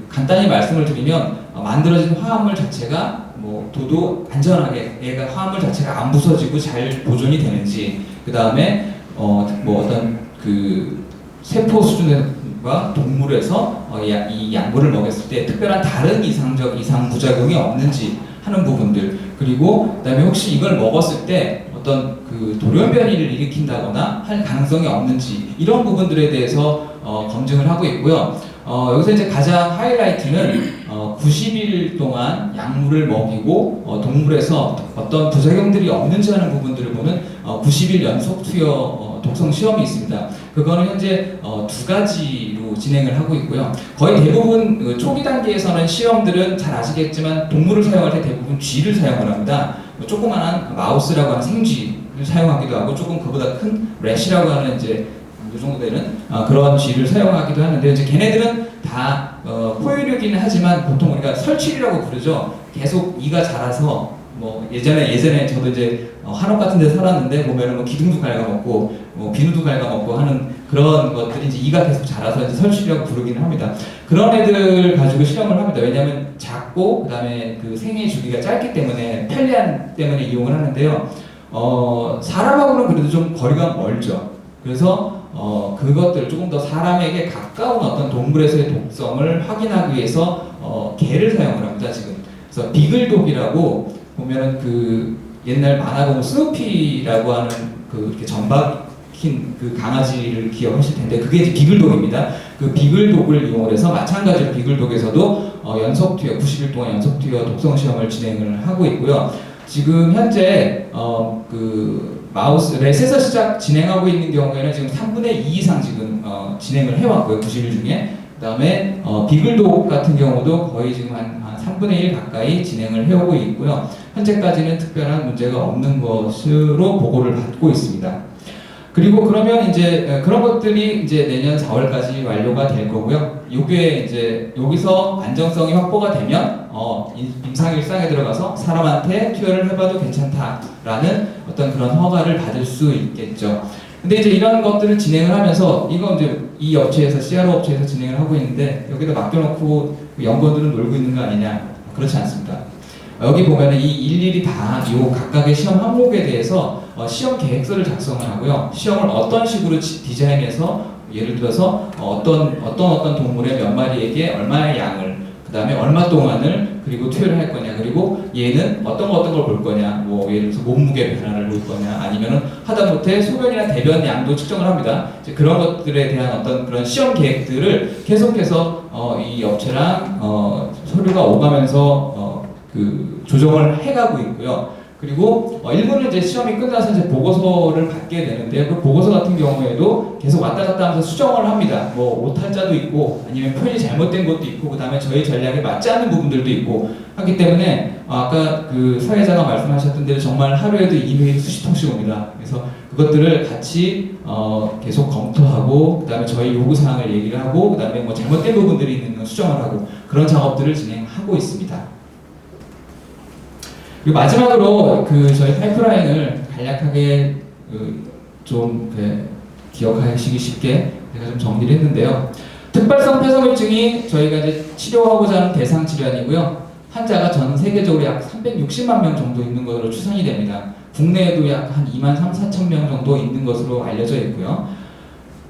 간단히 말씀을 드리면 만들어진 화합물 자체가 도도 안전하게 얘가 화합물 자체가 안 부서지고 잘 보존이 되는지, 그 다음에 어떤 그 세포 수준과 동물에서 이 약물을 먹였을 때 특별한 다른 이상 부작용이 없는지 하는 부분들, 그리고 그다음에 혹시 이걸 먹었을 때 어떤 그 돌연변이를 일으킨다거나 할 가능성이 없는지, 이런 부분들에 대해서 검증을 하고 있고요. 여기서 이제 가장 하이라이트는 90일 동안 약물을 먹이고 동물에서 어떤 부작용들이 없는지 하는 부분들을 보는 90일 연속 투여 독성 시험이 있습니다. 그거는 현재 2가지로 진행을 하고 있고요. 거의 대부분 초기 단계에서는 시험들은 잘 아시겠지만 동물을 사용할 때 대부분 쥐를 사용을 합니다. 조그만한 마우스라고 하는 생쥐를 사용하기도 하고, 조금 그보다 큰 래시라고 하는 이제 이 정도 되는 그런 쥐를 사용하기도 하는데, 이제 걔네들은 다 포유류기는 하지만 보통 우리가 설치류라고 부르죠. 계속 이가 자라서 뭐 예전에 저도 이제 한옥 같은 데 살았는데 보면은 뭐 기둥도 갉아먹고 뭐 비누도 갉아먹고 하는 그런 것들이 이제 이가 계속 자라서 이제 설치류라고 부르기는 합니다. 그런 애들 가지고 실험을 합니다. 왜냐하면 작고 그다음에 그 생애 주기가 짧기 때문에 편리한 때문에 이용을 하는데요. 사람하고는 그래도 좀 거리가 멀죠. 그래서 그것들 조금 더 사람에게 가까운 어떤 동물에서의 독성을 확인하기 위해서 개를 사용을 합니다. 지금 그래서 비글독이라고 보면은 그 옛날 만화 보면 스누피라고 하는 그 이렇게 점박힌 그 강아지를 기억하실 텐데 그게 이제 비글독입니다. 그 비글독을 이용해서 마찬가지로 비글독에서도 연속 투여 90일 동안 연속 투여 독성 시험을 진행을 하고 있고요. 지금 현재 그 마우스 렛에서 진행하고 있는 경우에는 지금 3분의 2 이상 지금 진행을 해왔고요. 90일 중에. 그다음에 비글독 같은 경우도 거의 지금 한 3분의 1 가까이 진행을 해오고 있고요. 현재까지는 특별한 문제가 없는 것으로 보고를 받고 있습니다. 그리고 그러면 이제 그런 것들이 이제 내년 4월까지 완료가 될 거고요. 요게 이제 여기서 안정성이 확보가 되면 임상일상에 들어가서 사람한테 투여를 해봐도 괜찮다라는 어떤 그런 허가를 받을 수 있겠죠. 근데 이제 이런 것들을 진행을 하면서 이건 이제 이 업체에서 CRO 업체에서 진행을 하고 있는데 여기다 맡겨놓고 연구원들은 놀고 있는 거 아니냐? 그렇지 않습니다. 여기 보면은 이 일일이 다 요 각각의 시험 항목에 대해서 시험 계획서를 작성을 하고요. 시험을 어떤 식으로 디자인해서 예를 들어서 어떤 동물의 몇 마리에게 얼마의 양을 그 다음에 얼마 동안을 그리고 투여를 할 거냐 그리고 얘는 어떤 걸 볼 거냐 뭐 예를 들어서 몸무게 변화를 볼 거냐 아니면은 하다못해 소변이나 대변 양도 측정을 합니다. 이제 그런 것들에 대한 어떤 그런 시험 계획들을 계속해서 이 업체랑 서류가 오가면서 그 조정을 해가고 있고요. 그리고 일부는 이제 시험이 끝나서 이제 보고서를 받게 되는데 그 보고서 같은 경우에도 계속 왔다 갔다 하면서 수정을 합니다. 뭐 오탈자도 있고 아니면 표현이 잘못된 것도 있고 그 다음에 저희 전략에 맞지 않는 부분들도 있고 하기 때문에 아까 그 사회자가 말씀하셨던 대로 정말 하루에도 이메일이 수십 통씩 옵니다. 그래서 그것들을 같이 계속 검토하고 그 다음에 저희 요구사항을 얘기를 하고 그 다음에 뭐 잘못된 부분들이 있는 건 수정을 하고 그런 작업들을 진행하고 있습니다. 그리고 마지막으로 그 저희 파이프라인을 간략하게 기억하시기 쉽게 제가 좀 정리를 했는데요. 특발성 폐섬유증이 저희가 이제 치료하고자 하는 대상 질환이고요. 환자가 전 세계적으로 약 360만 명 정도 있는 것으로 추산이 됩니다. 국내에도 약 한 2만 3천 명 정도 있는 것으로 알려져 있고요.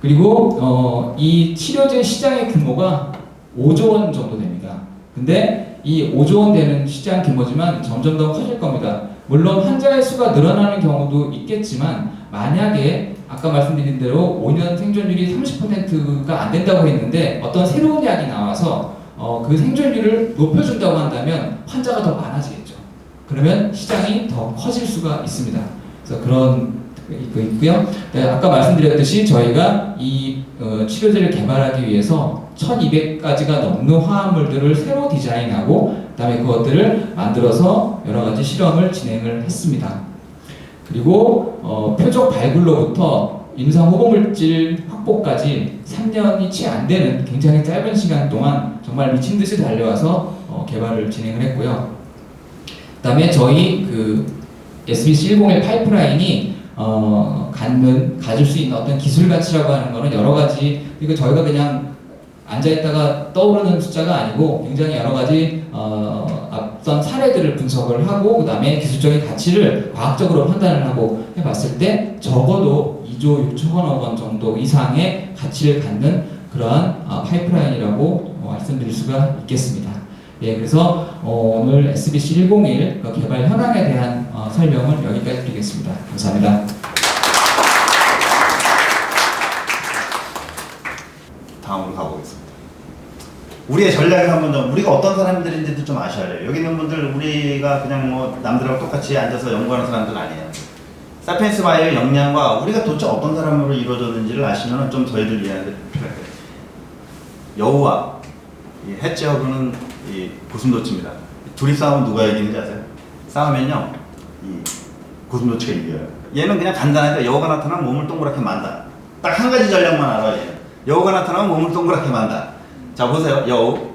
그리고 이 치료제 시장의 규모가 5조 원 정도 됩니다. 근데 이 5조 원 되는 시장 규모지만 점점 더 커질 겁니다. 물론 환자의 수가 늘어나는 경우도 있겠지만 만약에 아까 말씀드린 대로 5년 생존율이 30%가 안 된다고 했는데 어떤 새로운 약이 나와서 그 생존율을 높여준다고 한다면 환자가 더 많아지겠죠. 그러면 시장이 더 커질 수가 있습니다. 그래서 그런 거 있고요. 네, 아까 말씀드렸듯이 저희가 이 치료제를 개발하기 위해서 1200가지가 넘는 화합물들을 새로 디자인하고 그다음에 그것들을 만들어서 여러 가지 실험을 진행을 했습니다. 그리고 표적 발굴로부터 임상 후보물질 확보까지 3년이 채 안 되는 굉장히 짧은 시간 동안 정말 미친 듯이 달려와서 개발을 진행을 했고요. 그다음에 저희 그 SBC101 파이프라인이 가질 수 있는 어떤 기술 가치라고 하는 거는 여러 가지 이거 저희가 그냥 앉아있다가 떠오르는 숫자가 아니고 굉장히 여러 가지 앞선 사례들을 분석을 하고 그 다음에 기술적인 가치를 과학적으로 판단을 하고 해봤을 때 적어도 2조 6천억 원 정도 이상의 가치를 갖는 그러한 파이프라인이라고 말씀드릴 수가 있겠습니다. 예, 그래서 오늘 SBC101 개발 현황에 대한 설명을 여기까지 드리겠습니다. 감사합니다. 다음으로 가보겠습니다. 우리의 전략을 한번 좀 우리가 어떤 사람들인지도 좀 아셔야 돼요. 여기 있는 분들 우리가 그냥 뭐 남들하고 똑같이 앉아서 연구하는 사람들 아니에요. 사피엔스 바이오의 역량과 우리가 도대체 어떤 사람으로 이루어졌는지를 아시면 좀 저희들 이해하는데 필요해요. 여우와 이 해치하고는 이 고슴도치입니다. 둘이 싸우면 누가 이기는지 아세요? 싸우면요 이 고슴도치가 이겨요. 얘는 그냥 간단하게 여우가 나타나면 몸을 동그랗게 만다. 딱 한 가지 전략만 알아. 얘는 여우가 나타나면 몸을 동그랗게 만다. 자 보세요. 여우,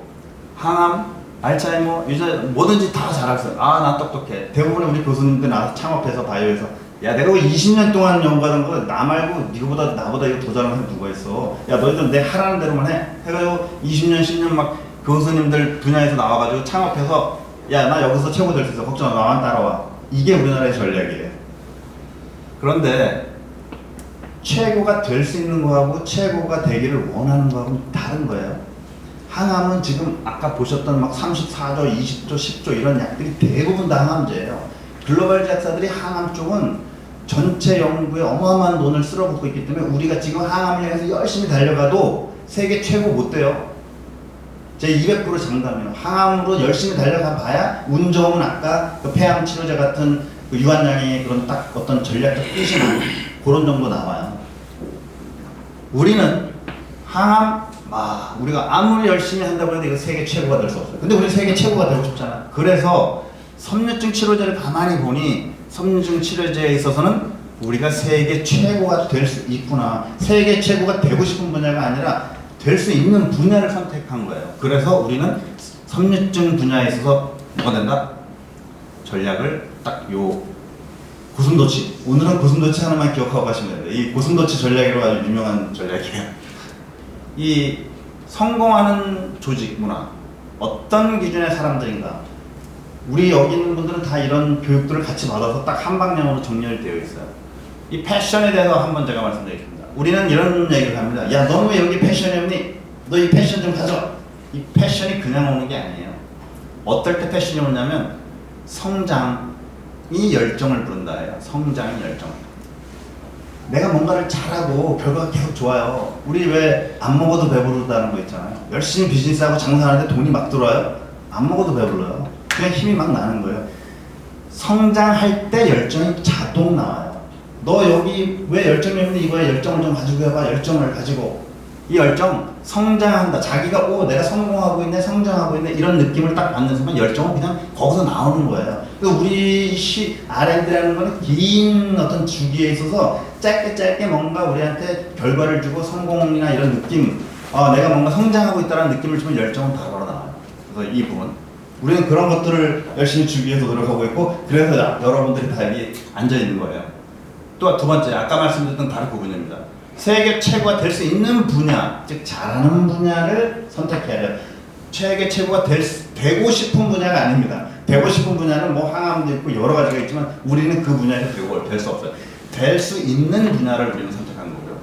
항암, 알츠하이머, 이제 뭐든지 다 잘할 수 있어요. 아, 나 똑똑해. 대부분의 우리 교수님들 나와서 창업해서 바이오에서 야, 내가 20년 동안 연구하던 거 나 말고 니보다 나보다 이거 더 잘하는 사람 누가 있어. 야, 너희들 내 하라는 대로만 해. 해가지고 20년, 10년 막 교수님들 분야에서 나와가지고 창업해서 야, 나 여기서 최고 될 수 있어. 걱정 마. 나만 따라와. 이게 우리나라의 전략이에요. 그런데 최고가 될 수 있는 거하고 최고가 되기를 원하는 거하고는 다른 거예요. 항암은 지금 아까 보셨던 막 34조, 20조, 10조 이런 약들이 대부분 다 항암제예요. 글로벌 제약사들이 항암 쪽은 전체 연구에 어마어마한 돈을 쓸어붓고 있기 때문에 우리가 지금 항암을 향해서 열심히 달려가도 세계 최고 못 돼요. 제 200% 장담해요. 항암으로 열심히 달려가 봐야 운 좋으면 아까 그 폐암 치료제 같은 그 유한양의 그런 딱 어떤 전략적 뜻이 나는 그런 정도 나와요. 우리는 항암, 우리가 아무리 열심히 한다고 해도 이거 세계 최고가 될 수 없어요. 근데 우리 세계 최고가 되고 싶잖아. 그래서 섬유증 치료제를 가만히 보니 섬유증 치료제에 있어서는 우리가 세계 최고가 될 수 있구나. 세계 최고가 되고 싶은 분야가 아니라 될 수 있는 분야를 선택한 거예요. 그래서 우리는 섬유증 분야에 있어서 뭐가 된다? 전략을 딱 요 고슴도치. 오늘은 고슴도치 하나만 기억하고 가시면 됩니다. 이 고슴도치 전략이라고 아주 유명한 전략이에요. 이 성공하는 조직 문화, 어떤 기준의 사람들인가? 우리 여기 있는 분들은 다 이런 교육들을 같이 받아서 딱 한 방향으로 정렬되어 있어요. 이 패션에 대해서 한번 제가 말씀드리겠습니다. 우리는 이런 얘기를 합니다. 야, 너는 왜 여기 패션이 없니? 너 이 패션 좀 가져. 이 패션이 그냥 오는 게 아니에요. 어떨 때 패션이 오냐면 성장이 열정을 부른다예요. 성장이 열정. 내가 뭔가를 잘하고 결과가 계속 좋아요. 우리 왜 안 먹어도 배부르다는 거 있잖아요. 열심히 비즈니스하고 장사하는데 돈이 막 들어와요. 안 먹어도 배불러요. 그냥 힘이 막 나는 거예요. 성장할 때 열정이 자동 나와요. 너 여기 왜 열정이 없니? 이거에 열정을 좀 가지고 해봐. 열정을 가지고. 이 열정, 성장한다. 자기가 내가 성공하고 있네, 성장하고 있네 이런 느낌을 딱 받는 순간 열정은 그냥 거기서 나오는 거예요. 그러니까 우리 R&D라는 거는 긴 어떤 주기에 있어서 짧게 뭔가 우리한테 결과를 주고 성공이나 이런 느낌, 내가 뭔가 성장하고 있다는 느낌을 주면 열정은 바로 나와요. 그래서 이 부분. 우리는 그런 것들을 열심히 주기 위해서 노력하고 있고, 그래서 여러분들이 다 여기 앉아 있는 거예요. 또 두 번째, 아까 말씀드렸던 다른 부분입니다. 세계 최고가 될 수 있는 분야, 즉 잘하는 분야를 선택해야 돼요. 세계 최고가 되고 싶은 분야가 아닙니다. 되고 싶은 분야는 뭐 항암도 있고 여러 가지가 있지만 우리는 그 분야에서 될 수 없어요. 될 수 있는 분야를 우리는 선택한 거고요.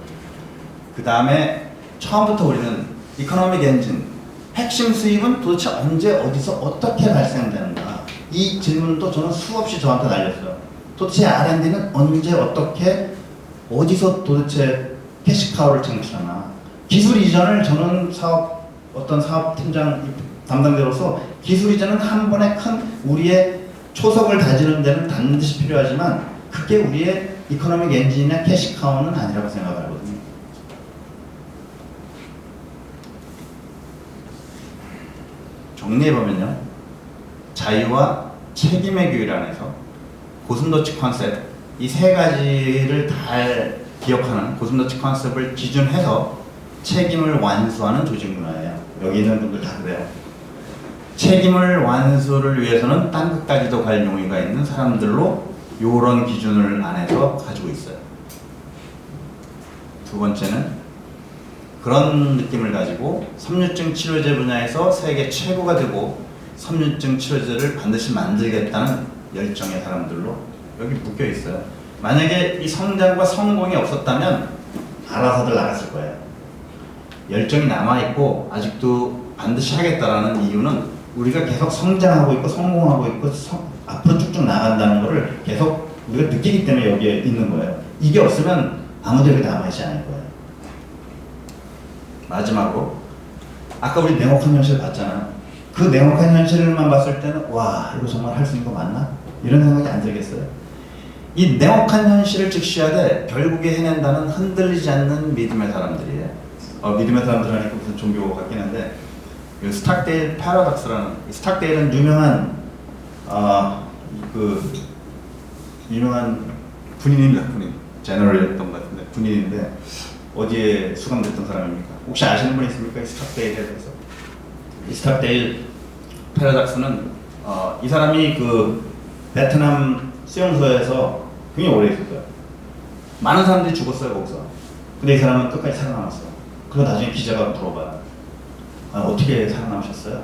그 다음에 처음부터 우리는 이코노믹 엔진, 핵심 수입은 도대체 언제 어디서 어떻게 발생되는가, 이 질문도 저는 수없이 저한테 날렸어요. 도대체 R&D는 언제 어떻게 어디서 도대체 캐시카우를 창출하나. 기술 이전을 저는 어떤 사업팀장 담당자로서 기술 이전은 한 번에 큰 우리의 초석을 다지는 데는 반드시 필요하지만 그게 우리의 이코노믹 엔진이나 캐시카우는 아니라고 생각하거든요. 정리해보면요, 자유와 책임의 규율 안에서 고슴도치 컨셉, 이 세 가지를 잘 기억하는 고슴도치 컨셉을 기준해서 책임을 완수하는 조직 문화예요. 여기 있는 분들 다 그래요. 책임을 완수를 위해서는 딴 끝까지도 갈 용의가 있는 사람들로 이런 기준을 안에서 가지고 있어요. 두 번째는 그런 느낌을 가지고 섬유증 치료제 분야에서 세계 최고가 되고 섬유증 치료제를 반드시 만들겠다는 열정의 사람들로 여기 묶여 있어요. 만약에 이 성장과 성공이 없었다면 알아서들 나갔을 거예요. 열정이 남아있고 아직도 반드시 하겠다라는 이유는 우리가 계속 성장하고 있고 성공하고 있고 앞으로 쭉쭉 나간다는 것을 계속 우리가 느끼기 때문에 여기에 있는 거예요. 이게 없으면 아무도 여기 남아있지 않을 거예요. 마지막으로 아까 우리 냉혹한 현실 봤잖아요. 그 냉혹한 현실만 봤을 때는 와, 이거 정말 할 수 있는 거 맞나? 이런 생각이 안 들겠어요. 이 냉혹한 현실을 직시하되 결국에 해낸다는 흔들리지 않는 믿음의 사람들이에요. 믿음의 사람들 하니까 무슨 종교 같긴 한데, 스탁데일 패러독스라는, 스탁데일은 유명한 유명한 군인입니다. 군인, 제너럴이었던 것 같은데 군인인데 어디에 수감됐던 사람입니까? 혹시 아시는 분 있습니까? 스탁데일에 대해서? 이 스탑데일 패러닥스는 이 사람이 그 베트남 수용소에서 굉장히 오래 있었어요. 많은 사람들이 죽었어요 거기서. 근데 이 사람은 끝까지 살아남았어. 그래서 나중에 기자가 물어봐요. 어떻게 살아남으셨어요?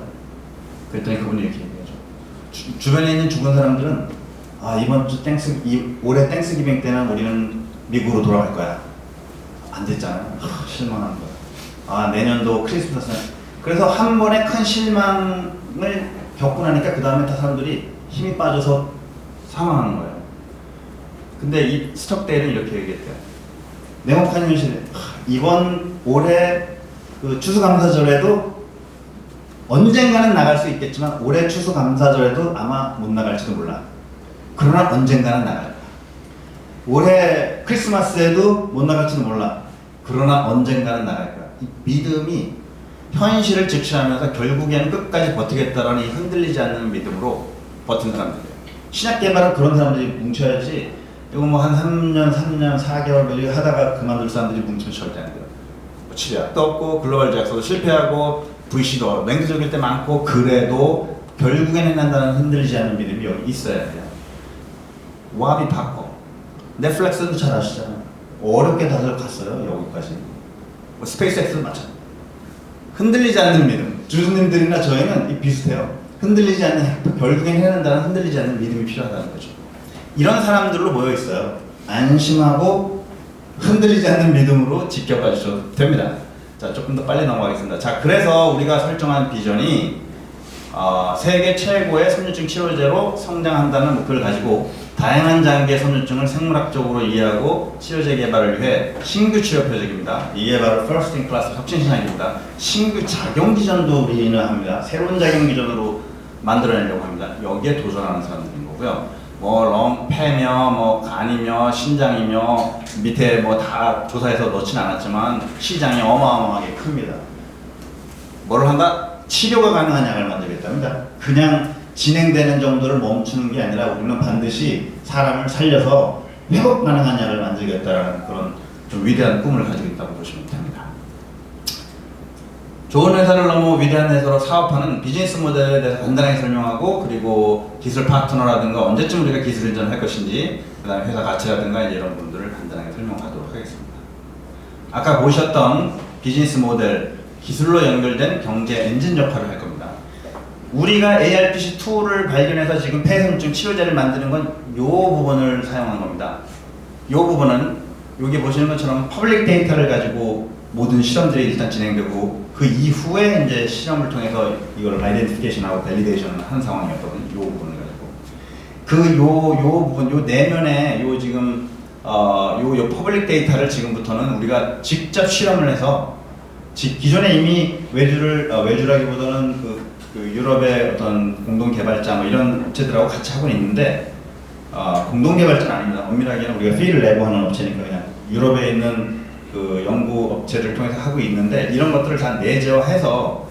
그랬더니 그분이 이렇게 얘기하죠. 주변에 있는 죽은 사람들은 이번 주 올해 땡스기빙 때는 우리는 미국으로 돌아갈 거야. 안 됐잖아요. 실망한 거야. 내년도 크리스마스는. 그래서 한 번에 큰 실망을 겪고 나니까 그 다음에 다 사람들이 힘이 빠져서 사망하는 거예요. 근데 이 스톡데일은 이렇게 얘기했대요. 냉혹한 현실에 이번 올해 그 추수감사절에도 언젠가는 나갈 수 있겠지만 올해 추수감사절에도 아마 못 나갈지도 몰라. 그러나 언젠가는 나갈 거야. 올해 크리스마스에도 못 나갈지도 몰라. 그러나 언젠가는 나갈 거야. 이 믿음이 현실을 직시하면서 결국에는 끝까지 버티겠다라는 이 흔들리지 않는 믿음으로 버틴 사람들이에요. 신약 개발은 그런 사람들이 뭉쳐야지. 이거 뭐 한 3년, 4개월 하다가 그만둘 사람들이 뭉치면 절대 안 돼요. 치료약도 없고 글로벌 제약서도 실패하고 VC도 맹세적일 때 많고 그래도 결국엔 해낸다는 흔들리지 않는 믿음이 여기 있어야 돼요. 와비 파커, 넷플릭스도 잘 아시잖아요. 어렵게 다들 갔어요 여기까지. 스페이스X도 마찬가지. 흔들리지 않는 믿음. 주주님들이나 저희는 비슷해요. 흔들리지 않는, 결국엔 해낸다는 흔들리지 않는 믿음이 필요하다는 거죠. 이런 사람들로 모여 있어요. 안심하고 흔들리지 않는 믿음으로 지켜봐 주셔도 됩니다. 자, 조금 더 빨리 넘어가겠습니다. 자, 그래서 우리가 설정한 비전이 세계 최고의 섬유증 치료제로 성장한다는 목표를 가지고 다양한 장기의 섬유증을 생물학적으로 이해하고 치료제 개발을 위해 신규 치료 표적입니다. 이게 바로 First in Class 혁신신학입니다. 신규 작용 기전도 우리는 합니다. 새로운 작용 기전으로 만들어내려고 합니다. 여기에 도전하는 사람들인 거고요. 뭐 폐며 뭐 간이며 신장이며 밑에 뭐 다 조사해서 넣진 않았지만 시장이 어마어마하게 큽니다. 뭐를 한다? 치료가 가능한 약을 만들겠답니다. 그냥 진행되는 정도를 멈추는 게 아니라 우리는 반드시 사람을 살려서 회복 가능한 약을 만들겠다라는 그런 좀 위대한 꿈을 가지고 있다고 보시면 됩니다. 좋은 회사를 너무 위대한 회사로 사업하는 비즈니스 모델에 대해서 간단하게 설명하고 그리고 기술 파트너라든가 언제쯤 우리가 기술 이전할 것인지 그 다음에 회사 가치라든가 이런 부분들을 간단하게 설명하도록 하겠습니다. 아까 보셨던 비즈니스 모델 기술로 연결된 경제 엔진 역할을 할 겁니다. 우리가 ARPC2를 발견해서 지금 폐섬유증 치료제를 만드는 건 이 부분을 사용한 겁니다. 이 부분은 여기 보시는 것처럼 퍼블릭 데이터를 가지고 모든 실험들이 일단 진행되고 그 이후에 이제 실험을 통해서 이걸 아이덴티피케이션하고 밸리데이션을 하는 상황이었거든요. 이 부분을 가지고 요 부분 요 내면에 요 지금 요 퍼블릭 데이터를 지금부터는 우리가 직접 실험을 해서 기존에 이미 외주라기보다는 그 유럽의 어떤 공동 개발자 뭐 이런 업체들하고 같이 하고 있는데 공동 개발자는 아닙니다. 엄밀하게는 우리가 필 내고 하는 업체니까 그냥 유럽에 있는 그 연구 업체를 통해서 하고 있는데 이런 것들을 다 내재화해서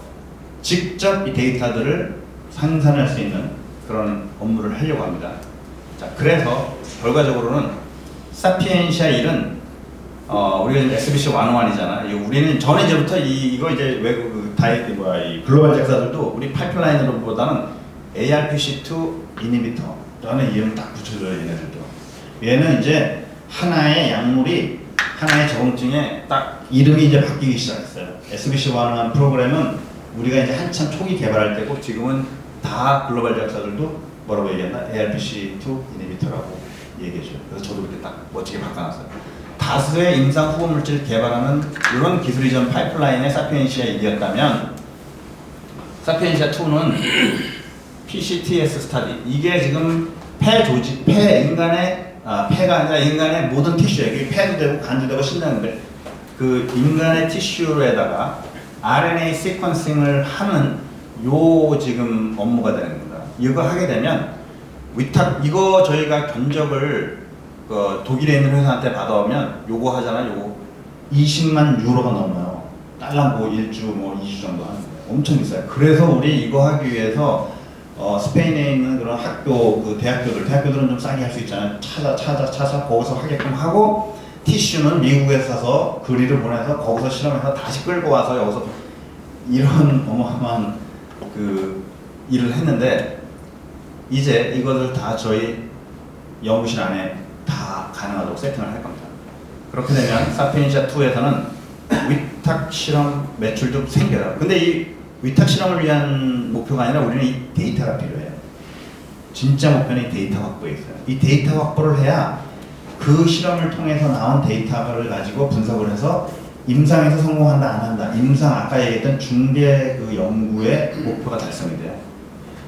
직접 이 데이터들을 생산할 수 있는 그런 업무를 하려고 합니다. 자, 그래서 결과적으로는 사피엔시아 1은 우리가 지금 SBC 101이잖아. 우리는 전에 이제부터 이거 이제 외국 이 글로벌 제약사들도 우리 파이프라인으로보다는 ARPC2 이니비터라는 이름을 딱 붙여줘요. 얘네들도. 얘는 이제 하나의 약물이 하나의 적응증에 딱 이름이 이제 바뀌기 시작했어요. SBC 101 프로그램은 우리가 이제 한참 초기 개발할 때고 지금은 다 글로벌 제약사들도 뭐라고 얘기했나? ARPC2 이니비터라고 얘기해줘요. 그래서 저도 그렇게 딱 멋지게 바꿔놨어요. 다수의 임상 후보 물질 개발하는 이런 기술 이전 파이프라인의 사피엔시아 1이었다면 사피엔시아 2는 PCTS 스타디. 이게 지금 폐가 아니라 인간의 모든 티슈에 이게 폐도 되고 간도 되고 심장도 되고 그 인간의 티슈에다가 RNA 시퀀싱을 하는 요 지금 업무가 되는 겁니다. 이거 하게 되면 이거 저희가 견적을 독일에 있는 회사한테 받아오면 요거 하잖아. 요거 20만 유로가 넘어요. 딸랑 뭐 1주 뭐 2주 정도 하는 거예요. 엄청 비싸요. 그래서 우리 이거 하기 위해서 스페인에 있는 그런 대학교들은 좀 싸게 할 수 있잖아요. 찾아 거기서 하게끔 하고 티슈는 미국에서 사서 그리를 보내서 거기서 실험해서 다시 끌고 와서 여기서 이런 어마어마한 그 일을 했는데 이제 이것을 다 저희 연구실 안에 다 가능하도록 세팅을 할 겁니다. 그렇게 되면 사피엔시아 2에서는 위탁 실험 매출도 생겨요. 근데 이 위탁 실험을 위한 목표가 아니라 우리는 이 데이터가 필요해요. 진짜 목표는 이 데이터 확보에 있어요. 이 데이터 확보를 해야 그 실험을 통해서 나온 데이터를 가지고 분석을 해서 임상에서 성공한다 안 한다. 임상 아까 얘기했던 중대 그 연구의 목표가 달성이 돼요.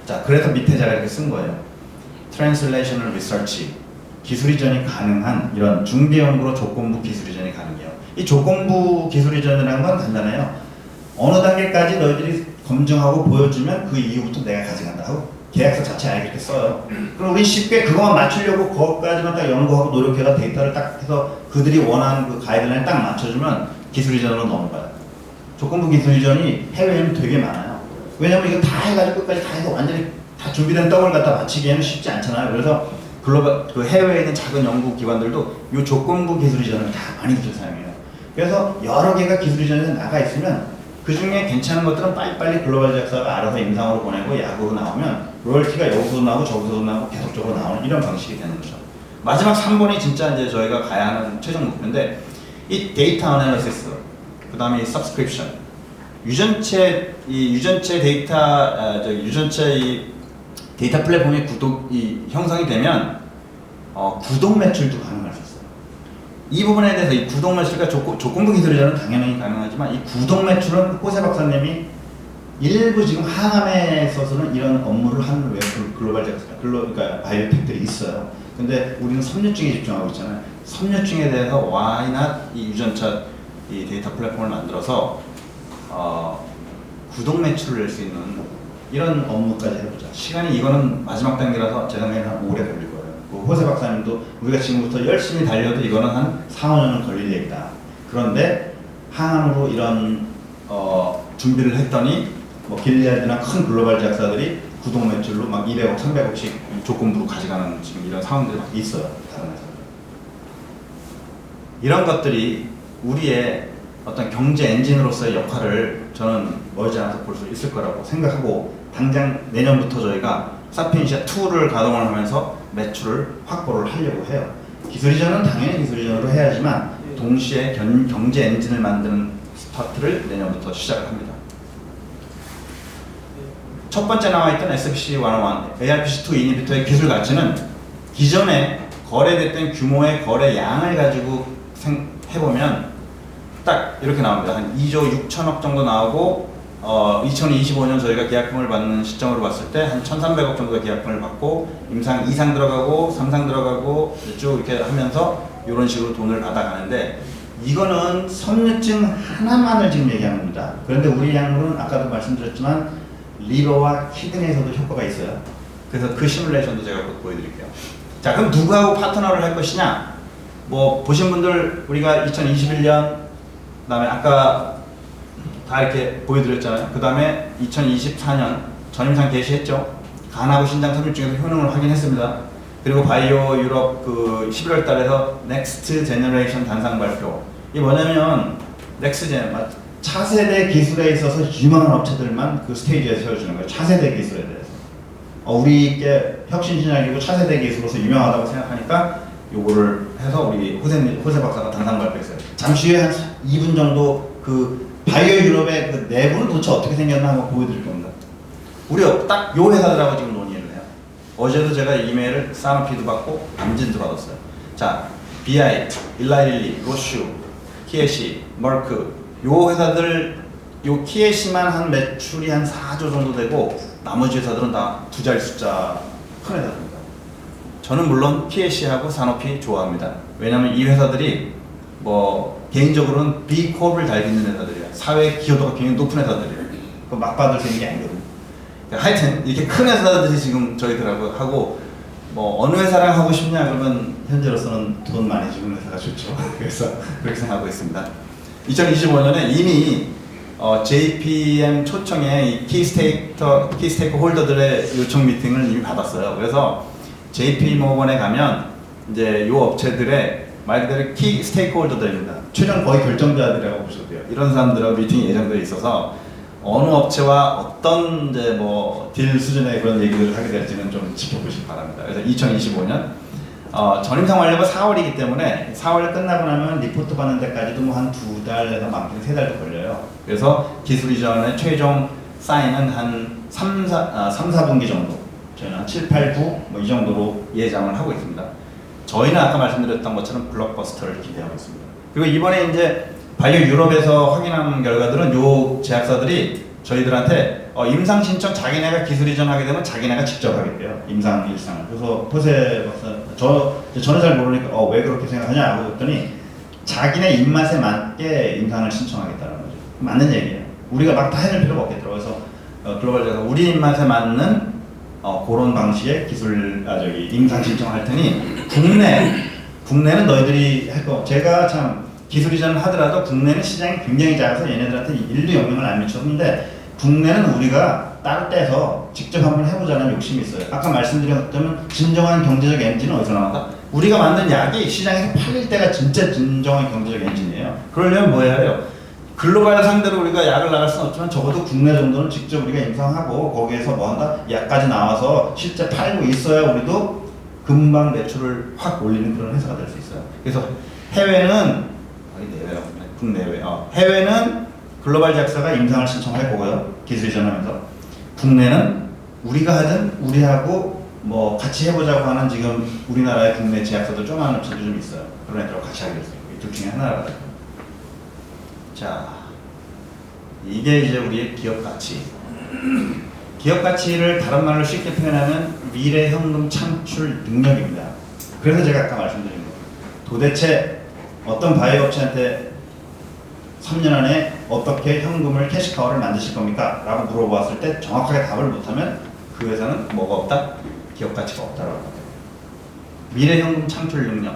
자, 그래서 밑에 제가 이렇게 쓴 거예요. Translational Research, 기술 이전이 가능한 이런 중대 연구로 조건부 기술 이전이 가능해요. 이 조건부 기술 이전이라는 건 간단해요. 어느 단계까지 너희들이 검증하고 보여주면 그 이후부터 내가 가져간다 하고 계약서 자체 아예 이렇게 써요. 그럼 우리 쉽게 그것만 맞추려고 거기까지만 딱 연구하고 노력해서 데이터를 딱 해서 그들이 원하는 그 가이드라인에 딱 맞춰주면 기술 이전으로 넘어가요. 조건부 기술 이전이 해외에는 되게 많아요. 왜냐면 이거 다 해가지고 끝까지 다 해서 완전히 다 준비된 떡을 갖다 맞추기에는 쉽지 않잖아요. 그래서 글로벌 그 해외에 있는 작은 연구 기관들도 이 조건부 기술 이전을 다 많이들 사용해요. 그래서 여러 개가 기술 이전에 나가 있으면 그 중에 괜찮은 것들은 빨리빨리 글로벌 제약사가 알아서 임상으로 보내고 약으로 나오면 로열티가 여기서도 나오고 저기서도 나오고 계속적으로 나오는 이런 방식이 되는 거죠. 마지막 3번이 진짜 이제 저희가 가야 하는 최종 목표인데 이 데이터 어널리시스, 그 다음에 이 서브스크립션, 유전체 데이터, 유전체 이 데이터 플랫폼이 형성이 되면 구독 매출도 가능할 수 있어요. 이 부분에 대해서 이 구독 매출과 조건부 기술이라는 당연히 가능하지만 이 구독 매출은 호세 박사님이 일부 지금 항암에 있어서는 이런 업무를 하는 외 글로벌 제약사, 그러니까 바이오텍들이 있어요. 근데 우리는 섬유증에 집중하고 있잖아요. 섬유증에 대해서 why not 이 유전차 이 데이터 플랫폼을 만들어서 구독 매출을 낼 수 있는 이런 업무까지 해보자. 시간이 이거는 마지막 단계라서 제 생각에는 한 오래 걸릴 거예요. 그 호세 박사님도 우리가 지금부터 열심히 달려도 이거는 한 4, 5년은 걸릴 얘기다. 그런데 항암으로 이런 준비를 했더니 뭐 길리아드나 큰 글로벌 제약사들이 구독 매출로 막 200억, 300억씩 조건부로 가져가는 지금 이런 상황들이 막 있어요. 다른 회사들. 이런 것들이 우리의 어떤 경제 엔진으로서의 역할을 저는 머지않아서 볼 수 있을 거라고 생각하고 당장 내년부터 저희가 사피엔시아 2를 가동을 하면서 매출을 확보를 하려고 해요. 기술 이전은 당연히 기술 이전으로 해야지만 동시에 경제 엔진을 만드는 스타트를 내년부터 시작을 합니다. 첫 번째 나와있던 SPC101, ARPC2 이니비터의 기술 가치는 기존에 거래됐던 규모의 거래 양을 가지고 해보면 딱 이렇게 나옵니다. 한 2조 6천억 정도 나오고 2025년 저희가 계약금을 받는 시점으로 봤을 때 한 1,300억 정도 계약금을 받고 임상 2상 들어가고 3상 들어가고 쭉 이렇게 하면서 이런 식으로 돈을 받아가는데 이거는 섬유증 하나만을 지금 얘기하는 겁니다. 그런데 우리 약물은 아까도 말씀드렸지만 리버와 키드니에서도 효과가 있어요. 그래서 그 시뮬레이션도 제가 곧 보여드릴게요. 자, 그럼 누구하고 파트너를 할 것이냐? 뭐 보신 분들 우리가 2021년 그다음에 아까 다 이렇게 보여드렸잖아요. 그 다음에 2024년 전임상 개시했죠. 간하고 신장 섬유증에서 효능을 확인했습니다. 그리고 바이오 유럽 그 11월 달에서 넥스트 제너레이션 단상 발표. 이게 뭐냐면 넥스트 제너 차세대 기술에 있어서 유망한 업체들만 그 스테이지에 세워주는 거예요. 차세대 기술에 대해서. 우리께 혁신신약이고 차세대 기술로서 유명하다고 생각하니까 요거를 해서 우리 호세 박사가 단상 발표했어요. 잠시 후에 한 2분 정도 그 바이오 유럽의 그 내부는 도대체 어떻게 생겼나 한번 보여드릴 겁니다. 우리 딱 요 회사들하고 지금 논의를 해요. 어제도 제가 이메일을 사노피도 받고 암진도 받았어요. 자, BI, 일라일리, 로슈, 키에시, 머크 요 회사들 요 키에시만 한 매출이 한 4조 정도 되고 나머지 회사들은 다 두 자리 숫자 큰 회사입니다. 저는 물론 키에시하고 사노피 좋아합니다. 왜냐하면 이 회사들이 뭐 개인적으로는 B코업을 달리는 회사들이에요. 사회 기여도가 굉장히 높은 회사들이에요. 그 막 받을 수 있는 게 아니거든요. 하여튼 이렇게 큰 회사들이 지금 저희들하고 하고 뭐 어느 회사랑 하고 싶냐 그러면 현재로서는 돈 많이 주는 회사가 좋죠. 그래서 그렇게 생각하고 있습니다. 2025년에 이미 JPM 초청에 이 키스테이크 홀더들의 요청 미팅을 이미 받았어요. 그래서 JP 모건에 가면 이제 요 업체들의 말 그대로 키 스테이크 홀더들입니다. 최종 거의 결정자들이라고 보셔도 돼요. 이런 사람들하고 미팅이 예정되어 있어서 어느 업체와 어떤 이제 뭐 딜 수준의 그런 얘기를 하게 될지는 좀 지켜보시기 바랍니다. 그래서 2025년 전임상 완료가 4월이기 때문에 4월 끝나고 나면 리포트 받는 데까지도 뭐 한 2달에서 많게는 3달도 걸려요. 그래서 기술 이전의 최종 사인은 한 3, 4분기 정도, 저희는 한 7, 8, 9 뭐 이 정도로 예상을 하고 있습니다. 저희는 아까 말씀드렸던 것처럼 블록버스터를 기대하고 있습니다. 그리고 이번에 이제 바이오 유럽에서 확인한 결과들은 요 제약사들이 저희들한테 임상 신청 자기네가 기술 이전하게 되면 자기네가 직접 하겠대요. 임상 일상을. 그래서 포세 박사 저는 잘 모르니까 왜 그렇게 생각하냐 하고 그랬더니 자기네 입맛에 맞게 임상을 신청하겠다는 거죠. 맞는 얘기예요. 우리가 막 다 해낼 필요가 없겠더라고요. 그래서 글로벌에서 우리 입맛에 맞는 그런 방식의 임상 신청할 테니 국내는 너희들이 할 거. 제가 참 기술 이전을 하더라도 국내는 시장이 굉장히 작아서 얘네들한테 일도 영향을 안 미쳤는데 국내는 우리가 따로 떼서 직접 한번 해보자는 욕심이 있어요. 아까 말씀드렸다면 진정한 경제적 엔진은 어디서 나온다? 우리가 만든 약이 시장에서 팔릴 때가 진짜 진정한 경제적 엔진이에요. 그러려면 뭐 해야 돼요? 글로벌 상대로 우리가 약을 나갈 수는 없지만 적어도 국내 정도는 직접 우리가 임상하고 거기에서 뭐 한다? 약까지 나와서 실제 팔고 있어야 우리도 금방 매출을 확 올리는 그런 회사가 될 수 있어요. 그래서 해외는 국내외. 해외는 글로벌 제약사가 임상을 신청할 거고요. 기술 이전하면서. 국내는 우리가 하든 우리하고 뭐 같이 해보자고 하는 지금 우리나라의 국내 제약사도 조그마한 업체도 좀 있어요. 그런 애들하고 같이 하기로 했어요. 이 둘 중에 하나라고. 자, 이게 이제 우리의 기업 가치. 기업 가치를 다른 말로 쉽게 표현하면 미래 현금 창출 능력입니다. 그래서 제가 아까 말씀드린 거. 도대체 어떤 바이오 업체한테 3년 안에 어떻게 현금을 캐시카우를 만드실 겁니까? 라고 물어봤을 때 정확하게 답을 못하면 그 회사는 뭐가 없다? 기업 가치가 없다라고 합니다. 미래 현금 창출 능력.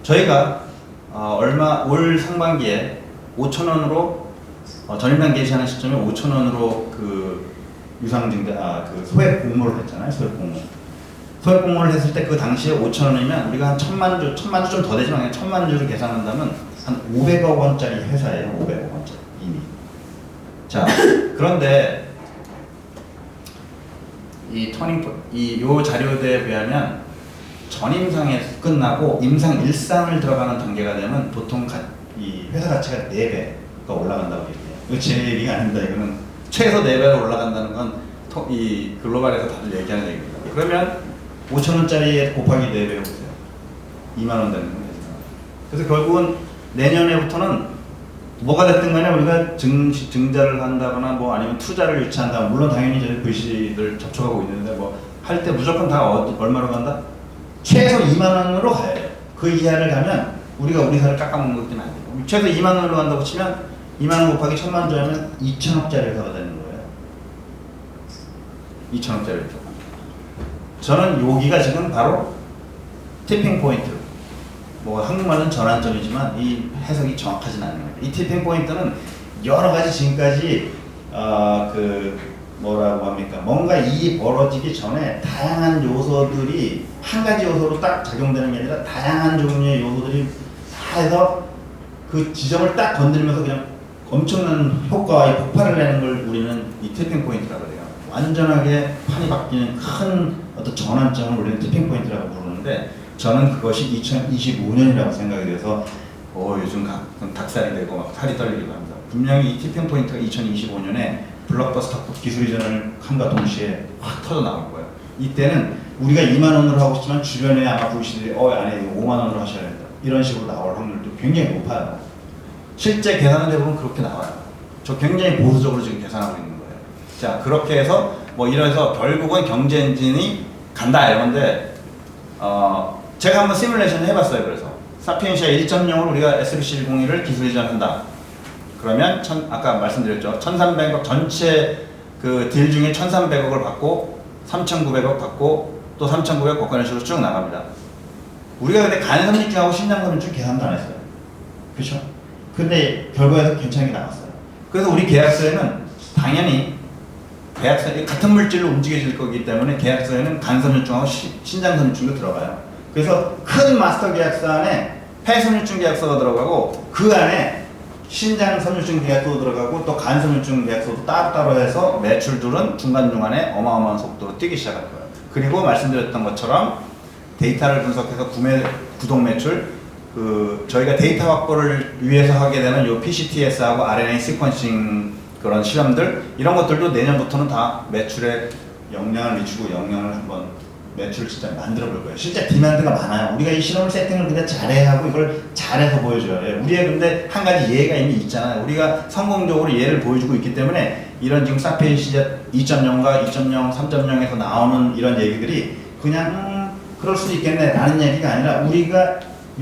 저희가 올 상반기에 5,000원으로 전임상 게시하는 시점에 5,000원으로 그 유상증자 그 소액 공모를 했잖아요. 소액 공모를 했을 때 그 당시에 5,000원이면 우리가 한 1,000만 주 좀 더 되지만 그냥 1,000만 주를 계산한다면 한 500억 원짜리 회사예요. 500억 원짜리 이미. 자, 그런데 요 자료대에 비하면 전임상에 끝나고 임상 1상을 들어가는 단계가 되면 보통 이 회사 가치가 4배가 올라간다고 얘기해요. 이거 제 얘기가 아닙니다. 이거는 최소 4배로 올라간다는 건 이 글로벌에서 다들 얘기하는 얘기입니다. 그러면 5,000원짜리에 곱하기 4배 해보세요. 2만 원 되는 거예요. 그래서 결국은 내년에부터는 뭐가 됐든 간에 우리가 증자를 한다거나 뭐 아니면 투자를 유치한다. 물론 당연히 저희 VC를 접촉하고 있는데 뭐 할 때 무조건 다 얼마로 간다? 최소 2만 원으로 가야 돼요. 그 이하를 가면 우리가 우리 사를 깎아먹는 것들은 안 돼요. 최소 2만 원으로 간다고 치면 2만 원 곱하기 1,000만 주 하면 2,000억짜리 회사가 되는 거예요. 2,000억짜리 회사. 저는 여기가 지금 바로 티핑 포인트. 뭐 한국말은 전환점이지만 이 해석이 정확하진 않는 거예요. 이 티핑 포인트는 여러 가지 지금까지 뭐라고 합니까? 뭔가 이 벌어지기 전에 다양한 요소들이 한 가지 요소로 딱 작용되는 게 아니라 다양한 종류의 요소들이 다 해서 그 지점을 딱 건드리면서 그냥 엄청난 효과와 폭발을 내는 걸 우리는 이 티핑 포인트라고 해요. 완전하게 판이 바뀌는 큰 어떤 전환점을 우리는 티핑 포인트라고 부르는데 저는 그것이 2025년이라고 생각이 돼서 요즘 닭살이 되고 막 살이 떨리기도 합니다. 분명히 이 티핑 포인트가 2025년에 블록버스터 기술 이전을 함과 동시에 확 터져 나올 거예요. 이때는 우리가 2만 원으로 하고 싶지만 주변에 아마 VC들이 아니 5만 원으로 하셔야 된다. 이런 식으로 나올 확률도 굉장히 높아요. 실제 계산을 해보면 그렇게 나와요. 저 굉장히 보수적으로 지금 계산하고 있는 거예요. 자, 그렇게 해서 뭐 이래서 결국은 경제 엔진이 간다 이건데 제가 한번 시뮬레이션을 해봤어요. 그래서 사피엔시아 1.0으로 우리가 SBC101을 기술 이전한다. 그러면 아까 말씀드렸죠. 1,300억 전체 그 딜 중에 1,300억을 받고 3,900억 받고 또 3,900억 복권의 식으로 쭉 나갑니다. 우리가 근데 간선입증하고 신장선입증 계산도 안 했어요. 그렇죠? 근데 결과에서 괜찮게 나왔어요. 그래서 우리 계약서에는 당연히 계약서 같은 물질로 움직여질 거기 때문에 계약서에는 간선입증하고 신장선입증도 들어가요. 그래서 큰 마스터 계약서 안에 폐선입증 계약서가 들어가고 그 안에 신장 섬유증 계약서도 들어가고 또 간 섬유증 계약서도 따로따로 해서 매출들은 중간중간에 어마어마한 속도로 뛰기 시작할 거예요. 그리고 말씀드렸던 것처럼 데이터를 분석해서 구독 매출, 저희가 데이터 확보를 위해서 하게 되는 요 PCTS하고 RNA 시퀀싱 그런 실험들, 이런 것들도 내년부터는 다 매출에 영향을 미치고 영향을 한번 매출을 진짜 만들어 볼 거예요. 실제 디만드가 많아요. 우리가 이 실험을 세팅을 그냥 잘해야 하고 이걸 잘해서 보여줘야 돼요. 우리의 근데 한 가지 예가 이미 있잖아요. 우리가 성공적으로 예를 보여주고 있기 때문에 이런 지금 사피엔시젯 2.0과 2.0, 3.0에서 나오는 이런 얘기들이 그냥 그럴 수도 있겠네 라는 얘기가 아니라 우리가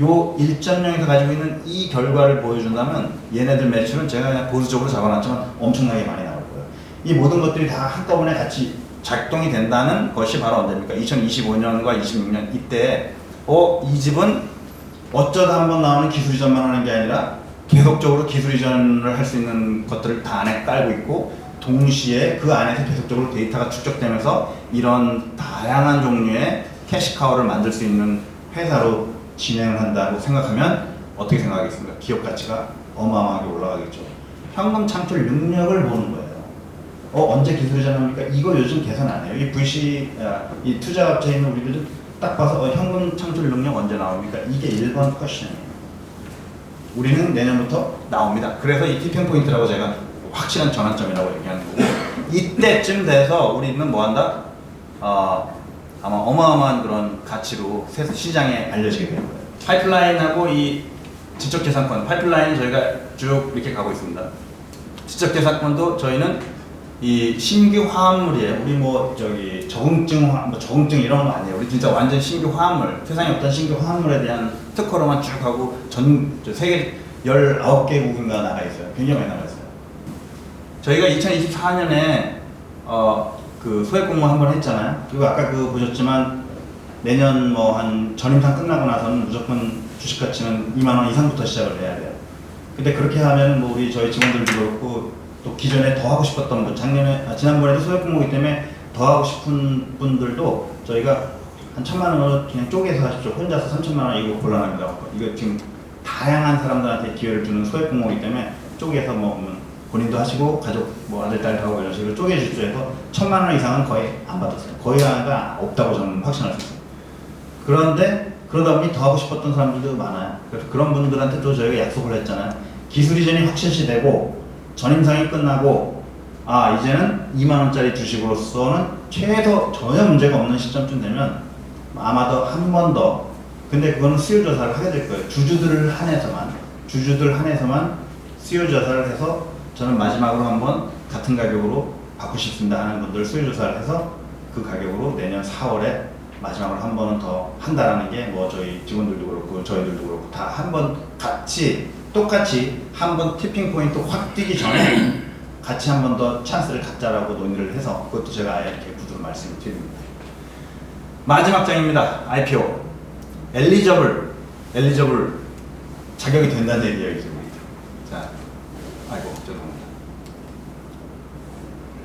요 1.0에서 가지고 있는 이 결과를 보여준다면 얘네들 매출은 제가 그냥 보수적으로 잡아놨지만 엄청나게 많이 나올 거예요. 이 모든 것들이 다 한꺼번에 같이 작동이 된다는 것이 바로 언제입니까? 2025년과 26년 이때 이 집은 어쩌다 한번 나오는 기술 이전만 하는 게 아니라 계속적으로 기술 이전을 할 수 있는 것들을 다 안에 깔고 있고 동시에 그 안에서 계속적으로 데이터가 축적되면서 이런 다양한 종류의 캐시카우를 만들 수 있는 회사로 진행을 한다고 생각하면 어떻게 생각하겠습니까? 기업 가치가 어마어마하게 올라가겠죠. 현금 창출 능력을 보는 거예요. 언제 기술 이전합니까? 이거 요즘 계산 안 해요. 이 VC, 이 투자업체에 있는 우리들도 딱 봐서 현금 창출 능력 언제 나옵니까? 이게 1번 퀘션이에요. 우리는 내년부터 나옵니다. 그래서 이 티핑 포인트라고 제가 확실한 전환점이라고 얘기하는 거고, 이때쯤 돼서 우리는 뭐 한다? 아마 어마어마한 그런 가치로 시장에 알려지게 될 거예요. 파이프라인하고 이 지적재산권, 파이프라인 저희가 쭉 이렇게 가고 있습니다. 지적재산권도 저희는 이 신규 화합물이에요. 우리 적응증 이런 거 아니에요. 우리 진짜 완전 신규 화합물, 세상에 없던 신규 화합물에 대한 특허로만 쭉 하고 세계 19개국인가 나가 있어요. 굉장히 많이 나가 있어요. 저희가 2024년에 그 소액 공모 한번 했잖아요. 그리고 아까 보셨지만 내년 한 전임상 끝나고 나서는 무조건 주식 가치는 2만 원 이상부터 시작을 해야 돼요. 근데 그렇게 하면 우리 저희 직원들도 그렇고 또 기존에 더 하고 싶었던 분, 지난번에도 소액 공모이기 때문에 더 하고 싶은 분들도 저희가 한 1,000만 원을 그냥 쪼개서 하십시오. 혼자서 3,000만 원 이거 곤란합니다. 이거 지금 다양한 사람들한테 기회를 주는 소액 공모이기 때문에 쪼개서 본인도 하시고 가족 아들 딸 하고 이런 식으로 쪼개주십시오 해서 1,000만 원 이상은 거의 안 받았어요. 거의 하나가 없다고 저는 확신할 수 있어요. 그런데 그러다 보니 더 하고 싶었던 사람들도 많아요. 그래서 그런 분들한테 또 저희가 약속을 했잖아요. 기술 이전이 확실시 되고 전임상이 끝나고 이제는 2만 원짜리 주식으로서는 최소 전혀 문제가 없는 시점쯤 되면 아마도 한 번 더, 근데 그거는 수요 조사를 하게 될 거예요. 주주들 한해서만 수요 조사를 해서 저는 마지막으로 한번 같은 가격으로 받고 싶습니다 하는 분들 수요 조사를 해서 그 가격으로 내년 4월에 마지막으로 한 번은 더 한다라는 게 저희 직원들도 그렇고 저희들도 그렇고 다 한 번 똑같이 한 번 티핑 포인트 확 뛰기 전에 같이 한 번 더 찬스를 갖자라고 논의를 해서 그것도 제가 아예 이렇게 구두로 말씀을 드립니다. 마지막 장입니다. IPO. 엘리저블 자격이 된다는 얘기예요. 자, 죄송합니다.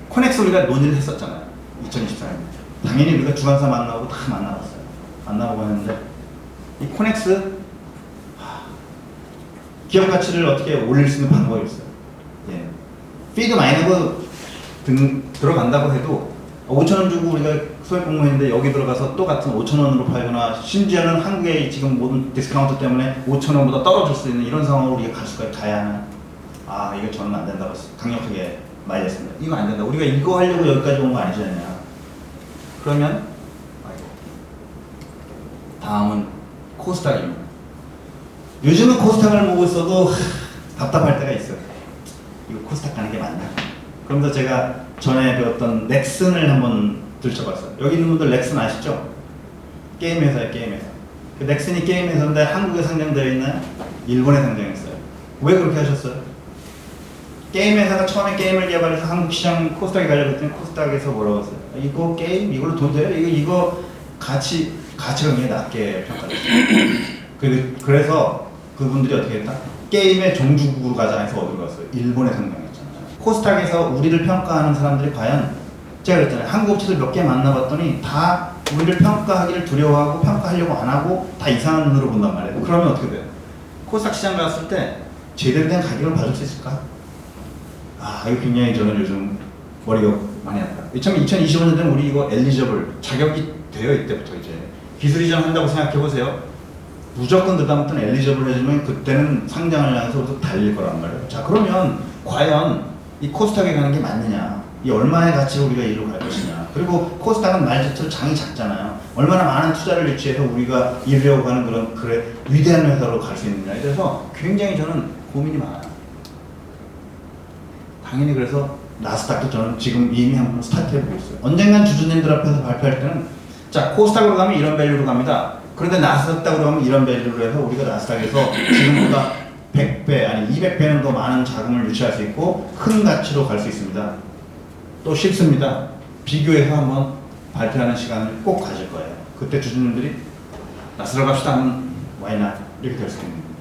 코넥스 우리가 논의를 했었잖아요. 2024년. 당연히 우리가 주관사 만나고 다 만나봤어요. 만나보고 했는데 이 코넥스 기업 가치를 어떻게 올릴 수 있는 방법이 있어요. 예. 피드 마이너브 들어간다고 해도 5,000원 주고 우리가 소액 공모했는데 여기 들어가서 또 같은 5,000원으로 팔거나 심지어는 한국의 지금 모든 디스카운트 때문에 5,000원보다 떨어질 수 있는 이런 상황으로 우리가 갈 수까지 가야 하나? 이거 저는 안 된다고 강력하게 말했습니다. 이거 안 된다. 우리가 이거 하려고 여기까지 온 거 아니지 않냐? 그러면 다음은 코스닥입니다. 요즘은 코스닥을 보고 있어도 답답할 때가 있어요. 이거 코스닥 가는 게 맞나? 그러면서 제가 전에 배웠던 넥슨을 한번 들춰봤어요. 여기 있는 분들 넥슨 아시죠? 게임 회사예요, 게임 회사. 그 넥슨이 게임 회사인데 한국에 상장되어 있나요? 일본에 상장했어요. 왜 그렇게 하셨어요? 게임 회사가 처음에 게임을 개발해서 한국 시장 코스닥에 가려고 했더니 코스닥에서 뭐라고 했어요? 이거 게임? 이걸로 돈 돼요? 이거 가치가 굉장히 낮게 평가됐어요. 그래서 그분들이 어떻게 했다? 게임의 종주국으로 가자 해서 어디로 갔어요? 일본에 상장했잖아요. 코스닥에서 우리를 평가하는 사람들이 과연 제가 그랬잖아요. 한국 업체들 몇 개 만나봤더니 다 우리를 평가하기를 두려워하고 평가하려고 안 하고 다 이상한 눈으로 본단 말이에요. 그러면 어떻게 돼요? 코스닥 시장 갔을 때 제대로 된 가격을 받을 수 있을까? 아, 이거 굉장히 저는 요즘 머리가 많이 아파요. 2025년도는 우리 이거 엘리저블 자격이 돼요. 이때부터 이제 기술 이전 한다고 생각해 보세요. 무조건 그다음부터는 엘리저블 해주면 그때는 상장을 향해서 또 달릴 거란 말이에요. 자, 그러면 과연 이 코스닥에 가는 게 맞느냐? 이 얼마의 가치로 우리가 이리로 갈 것이냐? 그리고 코스닥은 말 자체로 장이 작잖아요. 얼마나 많은 투자를 유치해서 우리가 이르려고 하는 그런 위대한 회사로 갈 수 있느냐에 대해서 굉장히 저는 고민이 많아요. 당연히 그래서 나스닥도 저는 지금 이미 한번 스타트해보고 있어요. 언젠간 주주님들 앞에서 발표할 때는 자, 코스닥으로 가면 이런 밸류로 갑니다. 그런데 나스닥으로 가면 이런 밸류로 해서 우리가 나스닥에서 지금보다 100배 아니 200배는 더 많은 자금을 유치할 수 있고 큰 가치로 갈 수 있습니다. 또 쉽습니다. 비교해서 한번 발표하는 시간을 꼭 가질 거예요. 그때 주주님들이 나스닥 갑시다 하면 why not 이렇게 될 수 있는 거예요.